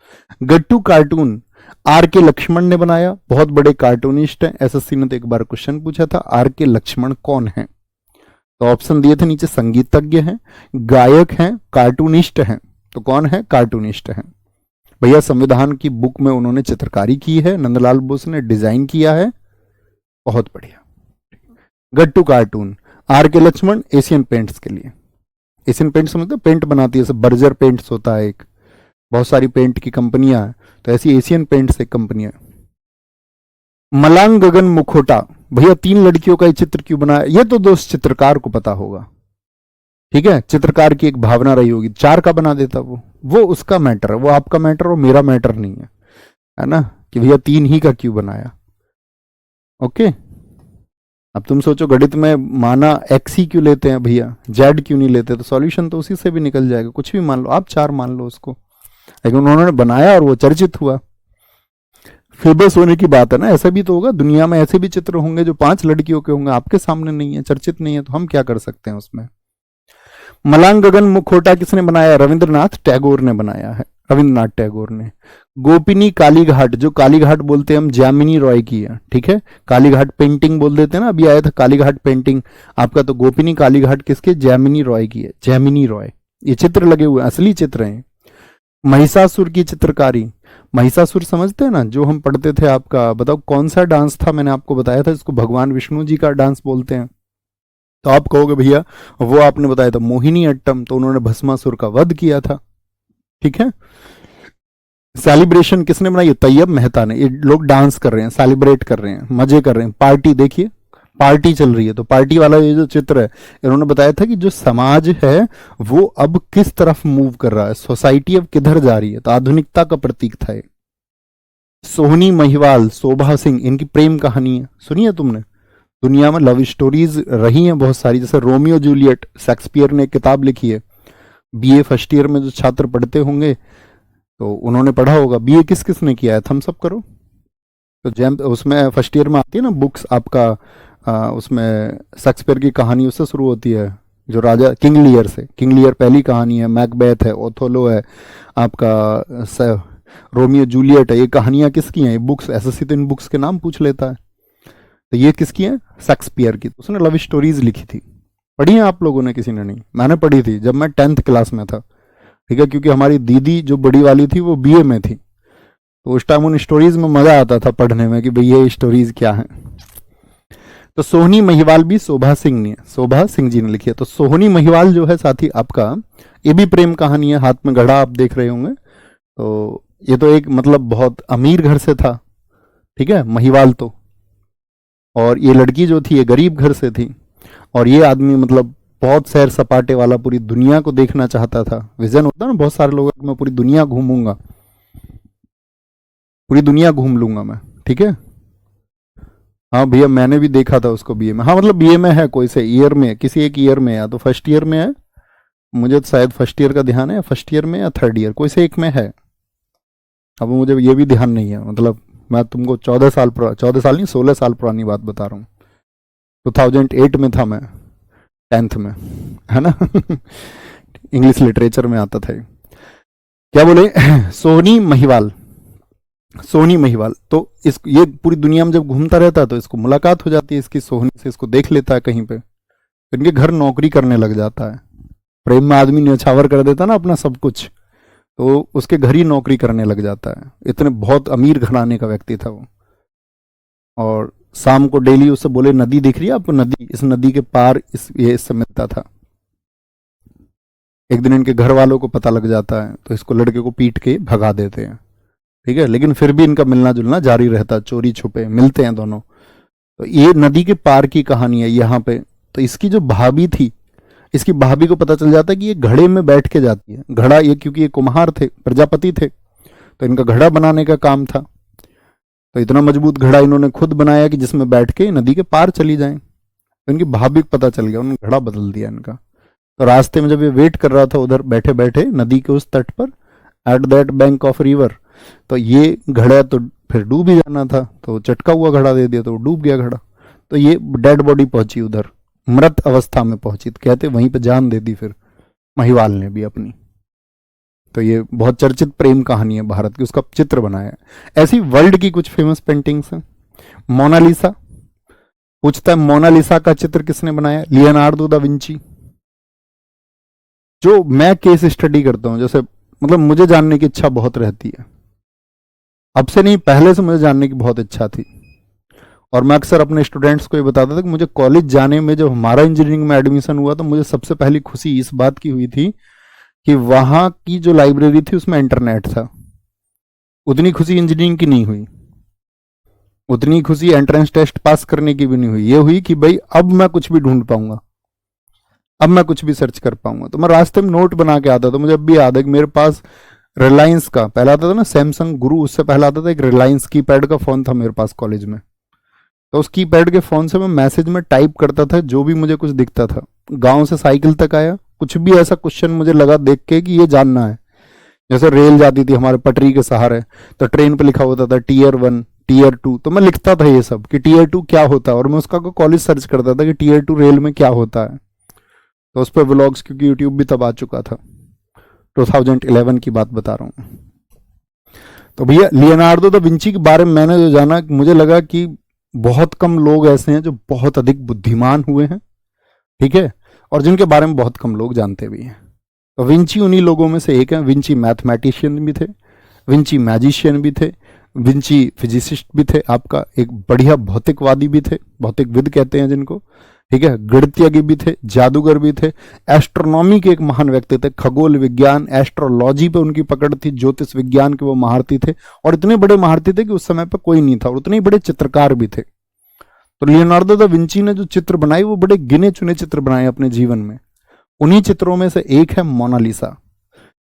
गट्टू कार्टून आर के लक्ष्मण ने बनाया, बहुत बड़े कार्टूनिस्ट हैं। एसएससी ने तो एक बार क्वेश्चन पूछा था, आर के लक्ष्मण कौन है? तो ऑप्शन दिए थे नीचे, संगीतज्ञ हैं, गायक हैं, कार्टूनिस्ट हैं। तो कौन है? कार्टूनिस्ट हैं भैया। संविधान की बुक में उन्होंने चित्रकारी की है, नंदलाल बोस ने डिजाइन किया है, बहुत बढ़िया। गट्टू कार्टून, आर के लक्ष्मण एशियन पेंट्स के लिए। एशियन पेंट्स मतलब पेंट बनाती है, जैसे बर्जर पेंट्स होता है एक, बहुत सारी पेंट की कंपनियां हैं, तो ऐसी एशियन पेंट्स एक कंपनी है। मलांग गगन मुखोटा, भैया 3 लड़कियों का ये चित्र क्यों बनाया? ये तो दोस्त चित्रकार को पता होगा, ठीक है, चित्रकार की एक भावना रही होगी, 4 का बना देता वो उसका मैटर है, वो आपका मैटर, वो मेरा मैटर नहीं है ना, कि भैया 3 ही का क्यों बनाया। ओके, अब तुम सोचो गणित में माना एक्स ही क्यों लेते हैं भैया, जेड क्यों नहीं लेते? तो सॉल्यूशन तो उसी से भी निकल जाएगा, कुछ भी मान लो आप, 4 मान लो उसको, लेकिन उन्होंने बनाया और वो चर्चित हुआ। फेमस होने की बात है ना, ऐसा भी तो होगा, दुनिया में ऐसे भी चित्र होंगे जो 5 लड़कियों के होंगे, आपके सामने नहीं है, चर्चित नहीं है, तो हम क्या कर सकते हैं उसमें। मलांग गगन मुखोटा किसने बनाया? रविंद्रनाथ टैगोर ने बनाया है, रविंद्रनाथ टैगोर ने। गोपिनी कालीघाट, जो कालीघाट बोलते हैं हम, जामिनी रॉय की है, ठीक है, कालीघाट पेंटिंग बोल देते हैं ना, अभी आया था कालीघाट पेंटिंग आपका, तो गोपिनी कालीघाट किसके? जैमिनी रॉय की है, जैमिनी रॉय। ये चित्र लगे हुए असली चित्र हैं। महिषासुर की चित्रकारी, महिषासुर समझते हैं ना, जो हम पढ़ते थे आपका, बताओ कौन सा डांस था? मैंने आपको बताया था इसको भगवान विष्णु जी का डांस बोलते हैं। तो आप कहोगे भैया वो आपने बताया था मोहिनी अट्टम, तो उन्होंने भस्मासुर का वध किया था, ठीक है। सेलिब्रेशन किसने बनाई? तैयब मेहता ने। ये लोग डांस कर रहे हैं, सेलिब्रेट कर रहे हैं, मजे कर रहे हैं, पार्टी, देखिए पार्टी चल रही है। तो पार्टी वाला ये जो चित्र है, इन्होंने बताया था कि जो समाज है वो अब किस तरफ मूव कर रहा है, सोसाइटी अब किधर जा रही है, तो आधुनिकता का प्रतीक था ये। सोहनी महिवाल, शोभा सिंह, इनकी प्रेम कहानी है, सुनी है तुमने? दुनिया में लव स्टोरीज रही हैं बहुत सारी, जैसे रोमियो जूलियट, शेक्सपियर ने एक किताब लिखी है, बीए फर्स्ट ईयर में जो छात्र पढ़ते होंगे तो उन्होंने पढ़ा होगा। बीए किस किस ने किया है? थम्स अप करो। तो जैम उसमें फर्स्ट ईयर में आती है ना बुक्स आपका, उसमें शेक्सपियर की कहानी उससे शुरू होती है, जो राजा किंग लियर से। किंग लियर पहली कहानी है, मैकबेथ है, ओथोलो है, आपका रोमियो जूलियट है। ये कहानियां किसकी हैं? ये बुक्स, एसएससी तो इन बुक्स के नाम पूछ लेता है। तो ये किसकी है? शेक्सपियर की। उसने लव स्टोरीज लिखी थी, पढ़ी है आप लोगों ने? किसी ने नहीं? मैंने पढ़ी थी जब मैं 10th क्लास में था, ठीक है, क्योंकि हमारी दीदी जो बड़ी वाली थी वो बीए में थी, तो उस टाइम उन स्टोरीज में मजा आता था पढ़ने में कि भाई ये स्टोरीज क्या है। तो सोहनी महिवाल भी शोभा सिंह जी ने लिखी है। तो सोहनी महिवाल जो है साथी आपका, ये भी प्रेम कहानी है, हाथ में घड़ा आप देख रहे होंगे। तो ये तो एक मतलब बहुत अमीर घर से था, ठीक है, महिवाल तो, और ये लड़की जो थी ये गरीब घर से थी, और ये आदमी मतलब बहुत सैर सपाटे वाला, पूरी दुनिया को देखना चाहता था। विजन होता है ना बहुत सारे लोगों का, मैं पूरी दुनिया घूमूंगा, पूरी दुनिया घूम लूंगा मैं, ठीक है। हाँ भैया, मैंने भी देखा था उसको बीए में। हाँ मतलब बीए में है, कोई से ईयर में, किसी एक ईयर में, या तो फर्स्ट ईयर में है, मुझे तो शायद फर्स्ट ईयर का ध्यान है, या फर्स्ट ईयर में या थर्ड ईयर, कोई से एक में है। अब मुझे ये भी ध्यान नहीं है, मतलब मैं तुमको 14 साल नहीं 16 साल पुरानी बात बता रहा हूँ। 2008 में था मैं, 10th में, है ना। इंग्लिश लिटरेचर में आता था ये। क्या बोले, सोनी महिवाल, सोनी महिवाल। तो इस ये पूरी दुनिया में जब घूमता रहता है तो इसको मुलाकात हो जाती है इसकी सोहनी से, इसको देख लेता है कहीं पे, इनके घर नौकरी करने लग जाता है। प्रेम में आदमी न्यौछावर कर देता ना अपना सब कुछ, तो उसके घर ही नौकरी करने लग जाता है। इतने बहुत अमीर घराने का व्यक्ति था वो। और शाम को डेली उससे बोले, नदी दिख रही है आपको, नदी, इस नदी के पार ये इससे मिलता था। एक दिन इनके घर वालों को पता लग जाता है तो इसको लड़के को पीट के भगा देते हैं, ठीक है। लेकिन फिर भी इनका मिलना जुलना जारी रहता, चोरी छुपे मिलते हैं दोनों। तो ये नदी के पार की कहानी है यहाँ पे। तो इसकी जो भाभी थी, इसकी भाभी को पता चल जाता है कि ये घड़े में बैठ के जाती है। घड़ा, ये क्योंकि ये कुम्हार थे, प्रजापति थे, तो इनका घड़ा बनाने का काम था। तो इतना मजबूत घड़ा इन्होंने खुद बनाया कि जिसमें बैठ के नदी के पार चली जाएं। तो इनकी भाभी को पता चल गया, उन्होंने घड़ा बदल दिया इनका। तो रास्ते में जब ये वेट कर रहा था उधर बैठे बैठे नदी के उस तट पर, at that bank of river, तो ये घड़ा तो फिर डूब ही जाना था, तो चटका हुआ घड़ा दे दिया, तो डूब गया घड़ा। तो ये डेड बॉडी पहुंची उधर, मृत अवस्था में पहुंची, तो कहते वहीं पे जान दे दी फिर महिवाल ने भी अपनी। तो ये बहुत चर्चित प्रेम कहानी है भारत की, उसका चित्र बनाया है। ऐसी वर्ल्ड की कुछ फेमस पेंटिंग्स हैं। मोनालिसा, पूछता है मोनालिसा का चित्र किसने बनाया? Leonardo da Vinci. जो मैं केस स्टडी करता हूं, जैसे मतलब मुझे जानने की इच्छा बहुत रहती है, अब से नहीं पहले से मुझे जानने की बहुत इच्छा थी। और मैं अक्सर अपने स्टूडेंट्स को ये बताता था कि मुझे कॉलेज जाने में, जब हमारा इंजीनियरिंग में एडमिशन हुआ, तो मुझे सबसे पहली खुशी इस बात की हुई थी कि वहां की जो लाइब्रेरी थी उसमें इंटरनेट था। उतनी खुशी इंजीनियरिंग की नहीं हुई, उतनी खुशी एंट्रेंस टेस्ट पास करने की भी नहीं हुई। ये हुई कि भाई अब मैं कुछ भी ढूंढ पाऊंगा, अब मैं कुछ भी सर्च कर पाऊंगा। तो मैं रास्ते में नोट बना के आता था। मुझे अब भी याद है कि मेरे पास रिलायंस का पहला आता था ना, सैमसंग गुरु, उससे पहला आता था एक रिलायंस कीपैड का फोन था मेरे पास कॉलेज में। तो उस कीपैड के फोन से मैं मैसेज में टाइप करता था जो भी मुझे कुछ दिखता था। गांव से साइकिल तक आया, कुछ भी ऐसा क्वेश्चन मुझे लगा देख के कि ये जानना है, जैसे रेल जाती थी हमारे पटरी के सहारे, तो ट्रेन पे लिखा होता था टीयर 1 टीयर 2, तो मैं लिखता था ये सब कि टीयर 2 क्या होता है, और मैं उसका कॉलेज सर्च करता था कि टीयर 2 रेल में क्या होता है। तो उस पर व्लॉग्स, क्योंकि यूट्यूब भी तब आ चुका था, 2011 की बात बता रहा हूँ। तो भैया लियोनार्डो दा विंची के बारे में मैंने जो जाना, मुझे लगा कि बहुत कम लोग ऐसे हैं जो बहुत अधिक बुद्धिमान हुए हैं, ठीक है, और जिनके बारे में बहुत कम लोग जानते भी हैं। तो विंची उन्हीं लोगों में से एक है। विंची मैथमेटिशियन भी थे, विंची मैजिशियन भी थे, विंची फिजिसिस्ट भी थे, आपका एक बढ़िया भौतिकवादी भी थे, भौतिकविद कहते हैं जिनको, ठीक है, गणितज्ञ भी थे, जादूगर भी थे, एस्ट्रोनॉमी के एक महान व्यक्ति थे, खगोल विज्ञान एस्ट्रोलॉजी पे उनकी पकड़ थी, ज्योतिष विज्ञान के वो महारथी थे, और इतने बड़े महारथी थे कि उस समय पे कोई नहीं था, और उतने ही बड़े चित्रकार भी थे। तो लियोनार्डो दा विंची ने जो चित्र बनाए वो बड़े गिने चुने चित्र बनाए अपने जीवन में। उन्हीं चित्रों में से एक है मोनालिसा।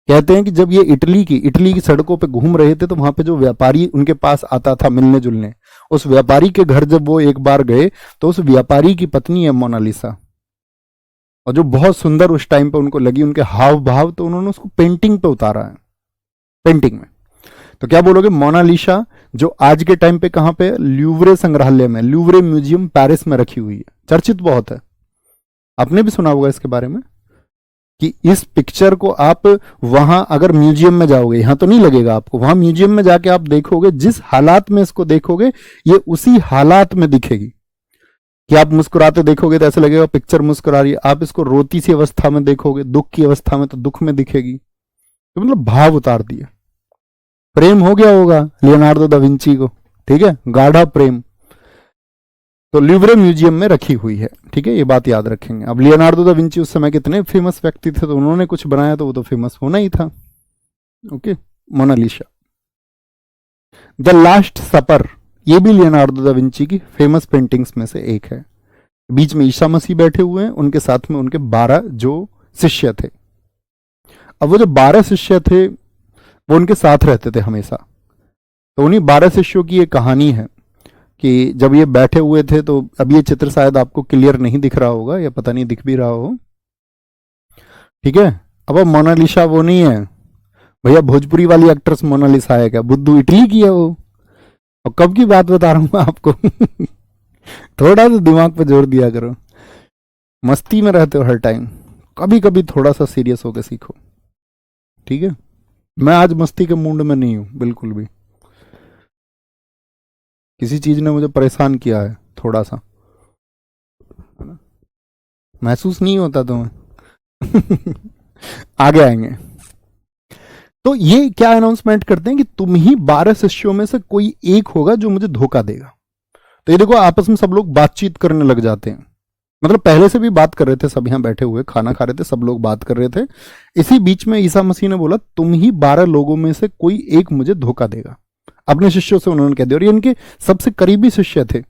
कहते हैं कि जब ये इटली की सड़कों पे घूम रहे थे, तो वहां पे जो व्यापारी उनके पास आता था मिलने जुलने, उस व्यापारी के घर जब वो एक बार गए, तो उस व्यापारी की पत्नी है मोनालिसा, और जो बहुत सुंदर उस टाइम पे उनको लगी, उनके हाव भाव, तो उन्होंने उसको पेंटिंग पे उतारा है, पेंटिंग में। तो क्या बोलोगे, मोनालिसा जो आज के टाइम पे कहां पे, ल्यूवरे संग्रहालय में, ल्यूवरे म्यूजियम पेरिस में रखी हुई है, चर्चित बहुत है, आपने भी सुना होगा इसके बारे में, कि इस पिक्चर को आप वहां अगर म्यूजियम में जाओगे, यहां तो नहीं लगेगा आपको, वहां म्यूजियम में जाके आप देखोगे, जिस हालात में इसको देखोगे ये उसी हालात में दिखेगी। कि आप मुस्कुराते देखोगे तो ऐसा लगेगा पिक्चर मुस्कुरा रही है, आप इसको रोती सी अवस्था में देखोगे, दुख की अवस्था में, तो दुख में दिखेगी। तो मतलब भाव उतार दिया। प्रेम हो गया होगा लियोनार्डो दा विंची को, ठीक है, गाढ़ा प्रेम। तो ल्यूवरे म्यूजियम में रखी हुई है, ठीक है, ये बात याद रखेंगे। अब लियोनार्डो दा विंची उस समय कितने फेमस व्यक्ति थे, तो उन्होंने कुछ बनाया तो वो तो फेमस होना ही था। Okay, Mona Lisa. The last supper, ये भी लियोनार्डो दा विंची की फेमस पेंटिंग्स में से एक है। बीच में ईसा मसीह बैठे हुए हैं, उनके साथ में उनके 12 जो शिष्य थे। अब वो जो 12 शिष्य थे वो उनके साथ रहते थे हमेशा। तो उन्हीं 12 शिष्यों की ये कहानी है कि जब ये बैठे हुए थे, तो अब ये चित्र शायद आपको क्लियर नहीं दिख रहा होगा, या पता नहीं दिख भी रहा हो, ठीक है। अब मोनालिसा वो नहीं है भैया, भोजपुरी वाली एक्ट्रेस मोनालिसा है क्या? बुद्धू इटली की है वो। और कब की बात बता रहा हूं मैं आपको थोड़ा सा दिमाग पे जोर दिया करो, मस्ती में रहते हो हर टाइम, कभी कभी थोड़ा सा सीरियस होकर सीखो, ठीक है। मैं आज मस्ती के मूड में नहीं हूं बिल्कुल भी, किसी चीज ने मुझे परेशान किया है थोड़ा सा, है ना? महसूस नहीं होता तुम्हें आगे आएंगे। तो ये क्या अनाउंसमेंट करते हैं कि तुम ही 12 शिष्यों में से कोई एक होगा जो मुझे धोखा देगा। तो ये देखो, आपस में सब लोग बातचीत करने लग जाते हैं, मतलब पहले से भी बात कर रहे थे, सब यहां बैठे हुए खाना खा रहे थे, सब लोग बात कर रहे थे। इसी बीच में ईसा मसीह ने बोला तुम ही 12 लोगों में से कोई एक मुझे धोखा देगा। अपने शिष्यों से उन्होंने कह दिया, और ये इनके सबसे करीबी शिष्य थे।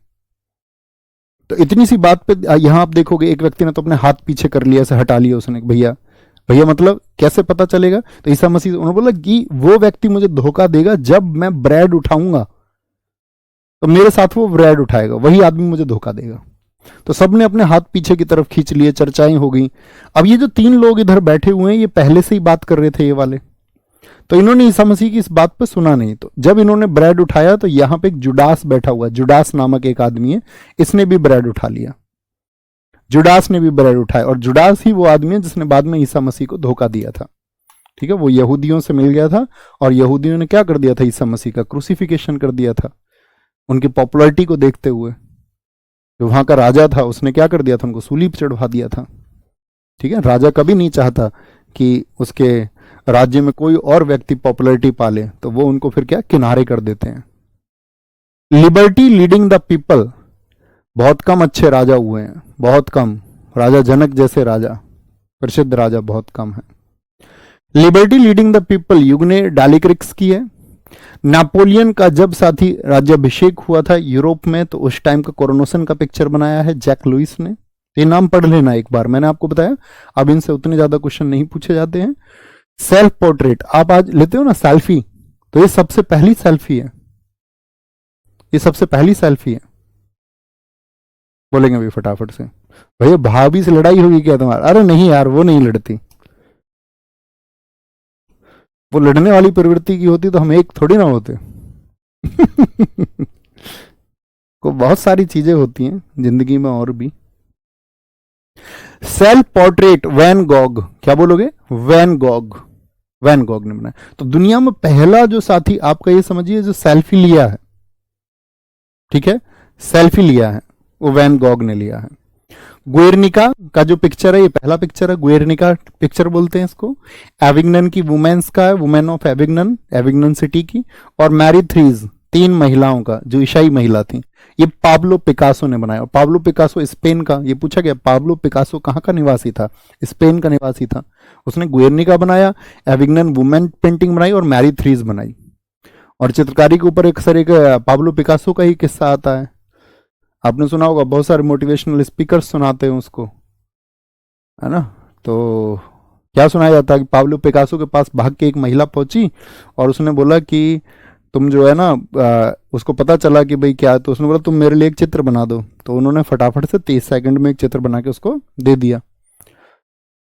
तो इतनी सी बात पे यहां आप देखोगे एक व्यक्ति ने तो अपने हाथ पीछे कर लिया, ऐसे हटा लिया उसने, भैया भैया मतलब कैसे पता चलेगा? तो ईसा मसीह उन्होंने बोला कि वो व्यक्ति मुझे धोखा देगा जब मैं ब्रेड उठाऊंगा, तो मेरे साथ वो ब्रेड उठाएगा, वही आदमी मुझे धोखा देगा। तो सबने अपने हाथ पीछे की तरफ खींच लिए, चर्चाएं हो गई। अब ये जो 3 लोग इधर बैठे हुए हैं, ये पहले से ही बात कर रहे थे ये वाले, तो इन्होंने ईसा मसीह की इस बात पर सुना नहीं। तो जब इन्होंने ब्रेड उठाया तो यहां पे एक जुडास बैठा हुआ, जुडास नामक एक आदमी है, इसने भी ब्रेड उठा लिया, जुडास ने भी ब्रेड उठाया, और जुडास ही वो आदमी है जिसने बाद में ईसा मसीह को धोखा दिया था, ठीक है। वो यहूदियों से मिल गया था, और यहूदियों ने क्या कर दिया था? ईसा मसीह का क्रूसिफिकेशन कर दिया था। उनकी पॉपुलैरिटी को देखते हुए जो वहां का राजा था उसने क्या कर दिया था? उनको सूली पर चढ़वा दिया था, ठीक है। राजा कभी नहीं चाहता कि उसके राज्य में कोई और व्यक्ति पॉपुलैरिटी पाले, तो वो उनको फिर क्या किनारे कर देते हैं। लिबर्टी लीडिंग द पीपल, बहुत कम अच्छे राजा हुए हैं, बहुत कम। राजा जनक जैसे राजा, प्रसिद्ध राजा बहुत कम है। लिबर्टी लीडिंग द पीपल युग ने डालिक्रिक्स की है। नेपोलियन का जब साथी राज्याभिषेक हुआ था यूरोप में, तो उस टाइम का कोरोनेशन का पिक्चर बनाया है जैक लुइस ने। ये नाम पढ़ लेना एक बार, मैंने आपको बताया अब इनसे उतने ज्यादा क्वेश्चन नहीं पूछे जाते हैं। सेल्फ पोर्ट्रेट आप आज लेते हो ना सेल्फी, तो ये सबसे पहली सेल्फी है, ये सबसे पहली सेल्फी है। बोलेंगे भाई फटाफट से, भैया भाभी से लड़ाई होगी क्या तुम्हारा? अरे नहीं यार, वो नहीं लड़ती, वो लड़ने वाली प्रवृत्ति की होती तो हम एक थोड़ी ना होते को बहुत सारी चीजें होती हैं जिंदगी में और भी। सेल्फ पोर्ट्रेट वैन गॉग, क्या बोलोगे? वैन गॉग, वैन गॉग ने बनाया। तो दुनिया में पहला जो साथी आपका ये समझिए जो सेल्फी लिया है, ठीक है, सेल्फी लिया है, वो वैन गॉग ने लिया है। गुएर्निका का जो पिक्चर है, ये पहला पिक्चर है, गुएर्निका पिक्चर बोलते हैं इसको। एविग्नन की वुमेन्स का है, women of Avignon, Avignon city की। और मैरी थ्रीज, 3 महिलाओं का, जो ईसाई महिला थी, ये पाब्लो पिकासो ने बनाया। और पाब्लो पिकासो स्पेन का, ये पूछा गया पाब्लो पिकासो कहाँ का निवासी था? स्पेन का निवासी था। उसने गुएर्निका बनाया, एविग्नन वुमेन पेंटिंग बनाई, और मैरी थ्रीज बनाई। और चित्रकारी के ऊपर एक सर एक पाब्लो पिकासो का ही किस्सा आता है, आपने सुना होगा, बहुत सारे मोटिवेशनल स्पीकर्स सुनाते हैं उसको, है ना। तो क्या सुनाया जाता है कि पाब्लो पिकासो के पास भाग के एक महिला पहुंची और उसने बोला कि तुम जो है ना, उसको पता चला कि भाई क्या है, तो उसने बोला तुम मेरे लिए एक चित्र बना दो। तो उन्होंने फटाफट से 30 सेकंड में एक चित्र बना के उसको दे दिया।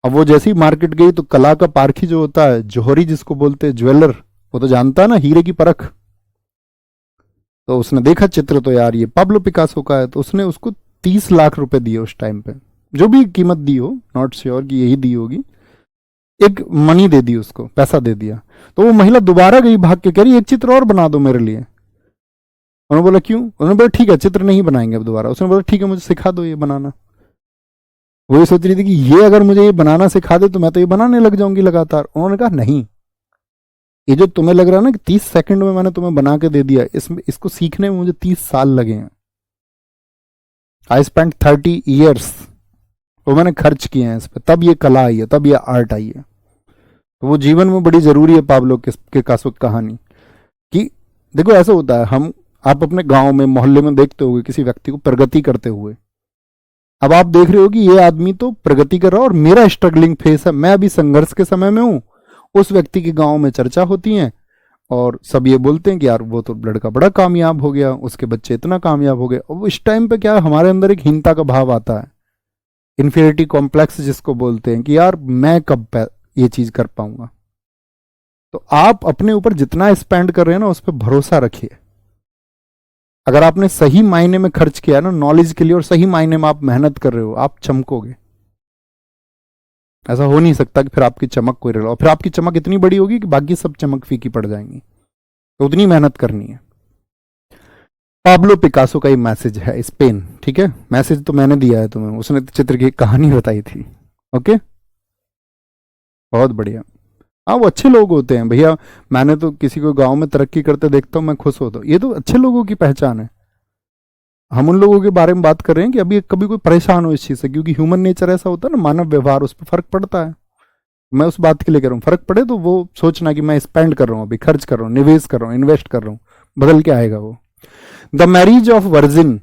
अब वो जैसी मार्केट गई तो कला का पारखी जो होता है, जोहरी जिसको बोलते हैं, ज्वेलर, वो तो जानता है ना हीरे की परख। तो उसने देखा चित्र, तो यार ये पाब्लो पिकासो का है, तो उसने उसको 30 लाख रुपए दिए उस टाइम पे, जो भी कीमत दी हो, नॉट श्योर कि यही दी होगी, एक मनी दे दी उसको, पैसा दे दिया। तो वो महिला दोबारा गई भाग के, कह रही एक चित्र और बना दो मेरे लिए। उन्होंने बोला क्यों? उन्होंने बोला ठीक है चित्र नहीं बनाएंगे अब दोबारा। उसने बोला ठीक है मुझे सिखा दो ये बनाना। वो ये सोच रही थी कि ये अगर मुझे ये बनाना सिखा दे तो मैं तो ये बनाने लग जाऊंगी लगातार। उन्होंने कहा नहीं, ये जो तुम्हें लग रहा है ना कि 30 सेकंड में मैंने तुम्हें बना के दे दिया, इसको सीखने में मुझे 30 साल लगे हैं। आई स्पेंड 30 ईयर्स, वो मैंने खर्च किए हैं इस पर, तब ये कला आई है, तब ये आर्ट आई है। तो वो जीवन में बड़ी जरूरी है पाब्लो के कासो की कहानी। कि देखो ऐसा होता है, आप अपने गांव में मोहल्ले में देखते होगे किसी व्यक्ति को प्रगति करते हुए, अब आप देख रहे हो कि ये आदमी तो प्रगति कर रहा है और मेरा स्ट्रगलिंग फेस है, मैं अभी संघर्ष के समय में हूं। उस व्यक्ति के गांव में चर्चा होती है और सब ये बोलते हैं कि यार वो तो लड़का बड़ा कामयाब हो गया, उसके बच्चे इतना कामयाब हो गए। और इस टाइम पे क्या है, हमारे अंदर एक हीनता का भाव आता है, इन्फीरियरिटी कॉम्प्लेक्स जिसको बोलते हैं, कि यार मैं कब ये चीज कर पाऊंगा। तो आप अपने ऊपर जितना स्पेंड कर रहे हैं ना, उस पर भरोसा रखिए। अगर आपने सही मायने में खर्च किया ना नॉलेज के लिए, और सही मायने में आप मेहनत कर रहे हो, आप चमकोगे। ऐसा हो नहीं सकता कि फिर आपकी चमक कोई रहा, और फिर आपकी चमक इतनी बड़ी होगी कि बाकी सब चमक फीकी पड़ जाएंगी। तो उतनी मेहनत करनी है। पाब्लो पिकासो का ये मैसेज है, स्पेन, ठीक है। मैसेज तो मैंने दिया है तुम्हें, उसने चित्र की कहानी बताई थी। ओके, बहुत बढ़िया। हाँ, वो अच्छे लोग होते हैं भैया। मैंने तो किसी को गांव में तरक्की करते देखता हूँ, मैं खुश होता हूँ। ये तो अच्छे लोगों की पहचान है। हम उन लोगों के बारे में बात कर रहे हैं कि अभी कभी कोई परेशान हो इस चीज से, क्योंकि ह्यूमन नेचर ऐसा होता है ना, मानव व्यवहार, उस पर फर्क पड़ता है। मैं उस बात के लिए कर रहा हूँ, फर्क पड़े तो वो सोचना कि मैं स्पेंड कर रहा हूँ, अभी खर्च कर रहा हूँ, निवेश कर रहा हूँ, इन्वेस्ट कर रहा हूँ, बदल के आएगा वो। The marriage of virgin,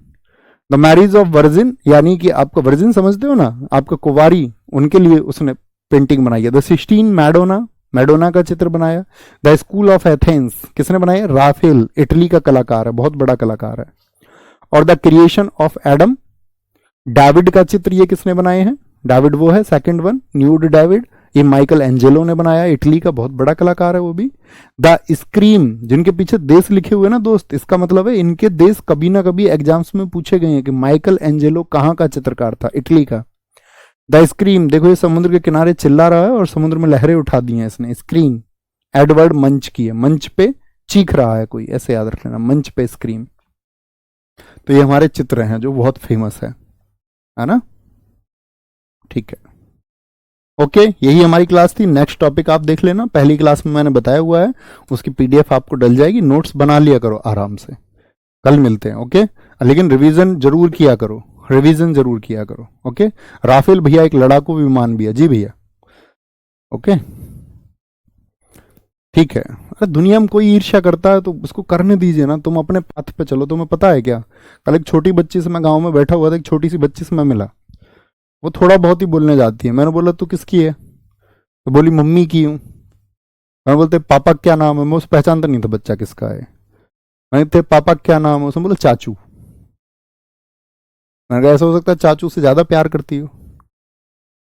the marriage of virgin, यानी कि आपका वर्जिन समझते हो ना, आपका कुंवारी, उनके लिए उसने पेंटिंग बनाई है। द सिस्टीन मैडोना, मैडोना का चित्र बनाया। द स्कूल ऑफ एथेंस किसने बनाया? राफेल, इटली का कलाकार है, बहुत बड़ा कलाकार है। और the creation of Adam, David का चित्र ये किसने बनाए हैं? डेविड वो है सेकंड वन, न्यूड डेविड, ये माइकल एंजेलो ने बनाया, इटली का बहुत बड़ा कलाकार है वो भी। द स्क्रीम, जिनके पीछे देश लिखे हुए ना दोस्त, इसका मतलब है इनके देश कभी ना कभी एग्जाम्स में पूछे गए हैं कि माइकल एंजेलो कहाँ का चित्रकार था, इटली का। द स्क्रीम, देखो ये समुद्र के किनारे चिल्ला रहा है और समुद्र में लहरें उठा दी हैं इसने। स्क्रीम एडवर्ड मंच की है, मंच पे चीख रहा है कोई, ऐसे याद रख लेना, मंच पे स्क्रीम। तो ये हमारे चित्र हैं जो बहुत फेमस है ना। ठीक है, ओके, यही हमारी क्लास थी। नेक्स्ट टॉपिक आप देख लेना, पहली क्लास में मैंने बताया हुआ है, उसकी पीडीएफ आपको डल जाएगी। नोट्स बना लिया करो आराम से, कल मिलते हैं। ओके, लेकिन रिवीजन जरूर किया करो, रिवीजन जरूर किया करो। ओके, राफेल भैया एक लड़ाकू विमान भी है जी भैया। ओके, ठीक है। अरे दुनिया में कोई ईर्ष्या करता है तो उसको करने दीजिए ना, तुम अपने पथ पे चलो। तुम्हें पता है क्या, कल एक छोटी बच्ची से, मैं गांव में बैठा हुआ था, एक छोटी सी बच्ची से मैं मिला, वो थोड़ा बहुत ही बोलने जाती है। मैंने बोला तू किसकी है? तो बोली मम्मी की हूँ। मैं बोलते पापा क्या नाम है? मैं उसे पहचानता नहीं था बच्चा किसका है। मैंने तेरे पापा क्या नाम है? उसने बोला चाचू। मैंने कहा ऐसा हो सकता है चाचू से ज्यादा प्यार करती हो?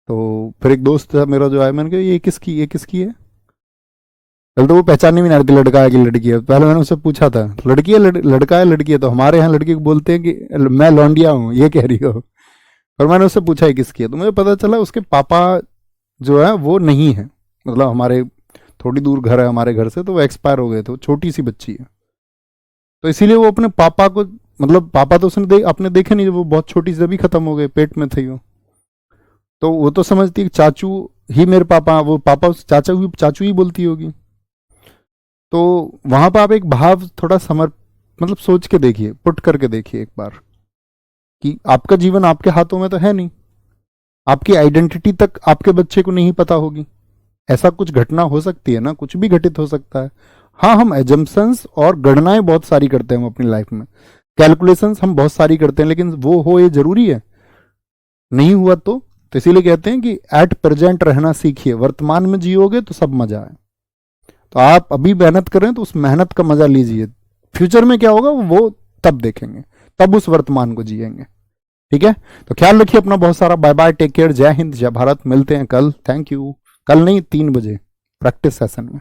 तो फिर एक दोस्त था मेरा जो आया, मैंने कहा ये किसकी है? कल तो वो पहचानने भी नहीं रही थी लड़का है कि लड़की है। पहले मैंने उससे पूछा था लड़की है लड़का है लड़की है, तो हमारे यहाँ लड़की को बोलते हैं कि मैं लौंडिया हूँ, ये कह रही हो। और मैंने उससे पूछा है किसकी है, तो मुझे पता चला उसके पापा जो है वो नहीं है, मतलब हमारे थोड़ी दूर घर है हमारे घर से, तो वो एक्सपायर हो गए थे। वो छोटी सी बच्ची है, तो इसीलिए वो अपने पापा को, मतलब पापा तो उसने अपने देखे नहीं, जब वो बहुत छोटी सी जब खत्म हो गए, पेट में थी वो। तो वो तो समझती है चाचू ही मेरे पापा, वो पापा चाचू ही बोलती होगी। तो वहां पर आप एक भाव थोड़ा मतलब सोच के देखिए, पुट करके देखिए एक बार, कि आपका जीवन आपके हाथों में तो है नहीं, आपकी आइडेंटिटी तक आपके बच्चे को नहीं पता होगी। ऐसा कुछ घटना हो सकती है ना, कुछ भी घटित हो सकता है। हाँ, हम एजम्पशंस और गणनाएं बहुत सारी करते हैं हम अपनी लाइफ में, कैलकुलेशंस हम बहुत सारी करते हैं, लेकिन वो हो ये जरूरी है? नहीं हुआ तो इसीलिए कहते हैं कि एट प्रेजेंट रहना सीखिए, वर्तमान में जियोगे तो सब मजा है। तो आप अभी मेहनत करें तो उस मेहनत का मजा लीजिए, फ्यूचर में क्या होगा वो तब देखेंगे, तब उस वर्तमान को जिएंगे। ठीक है, तो ख्याल रखिए अपना बहुत सारा। बाय बाय, टेक केयर, जय हिंद, जय भारत। मिलते हैं कल, थैंक यू। कल नहीं, 3 बजे प्रैक्टिस सेशन में।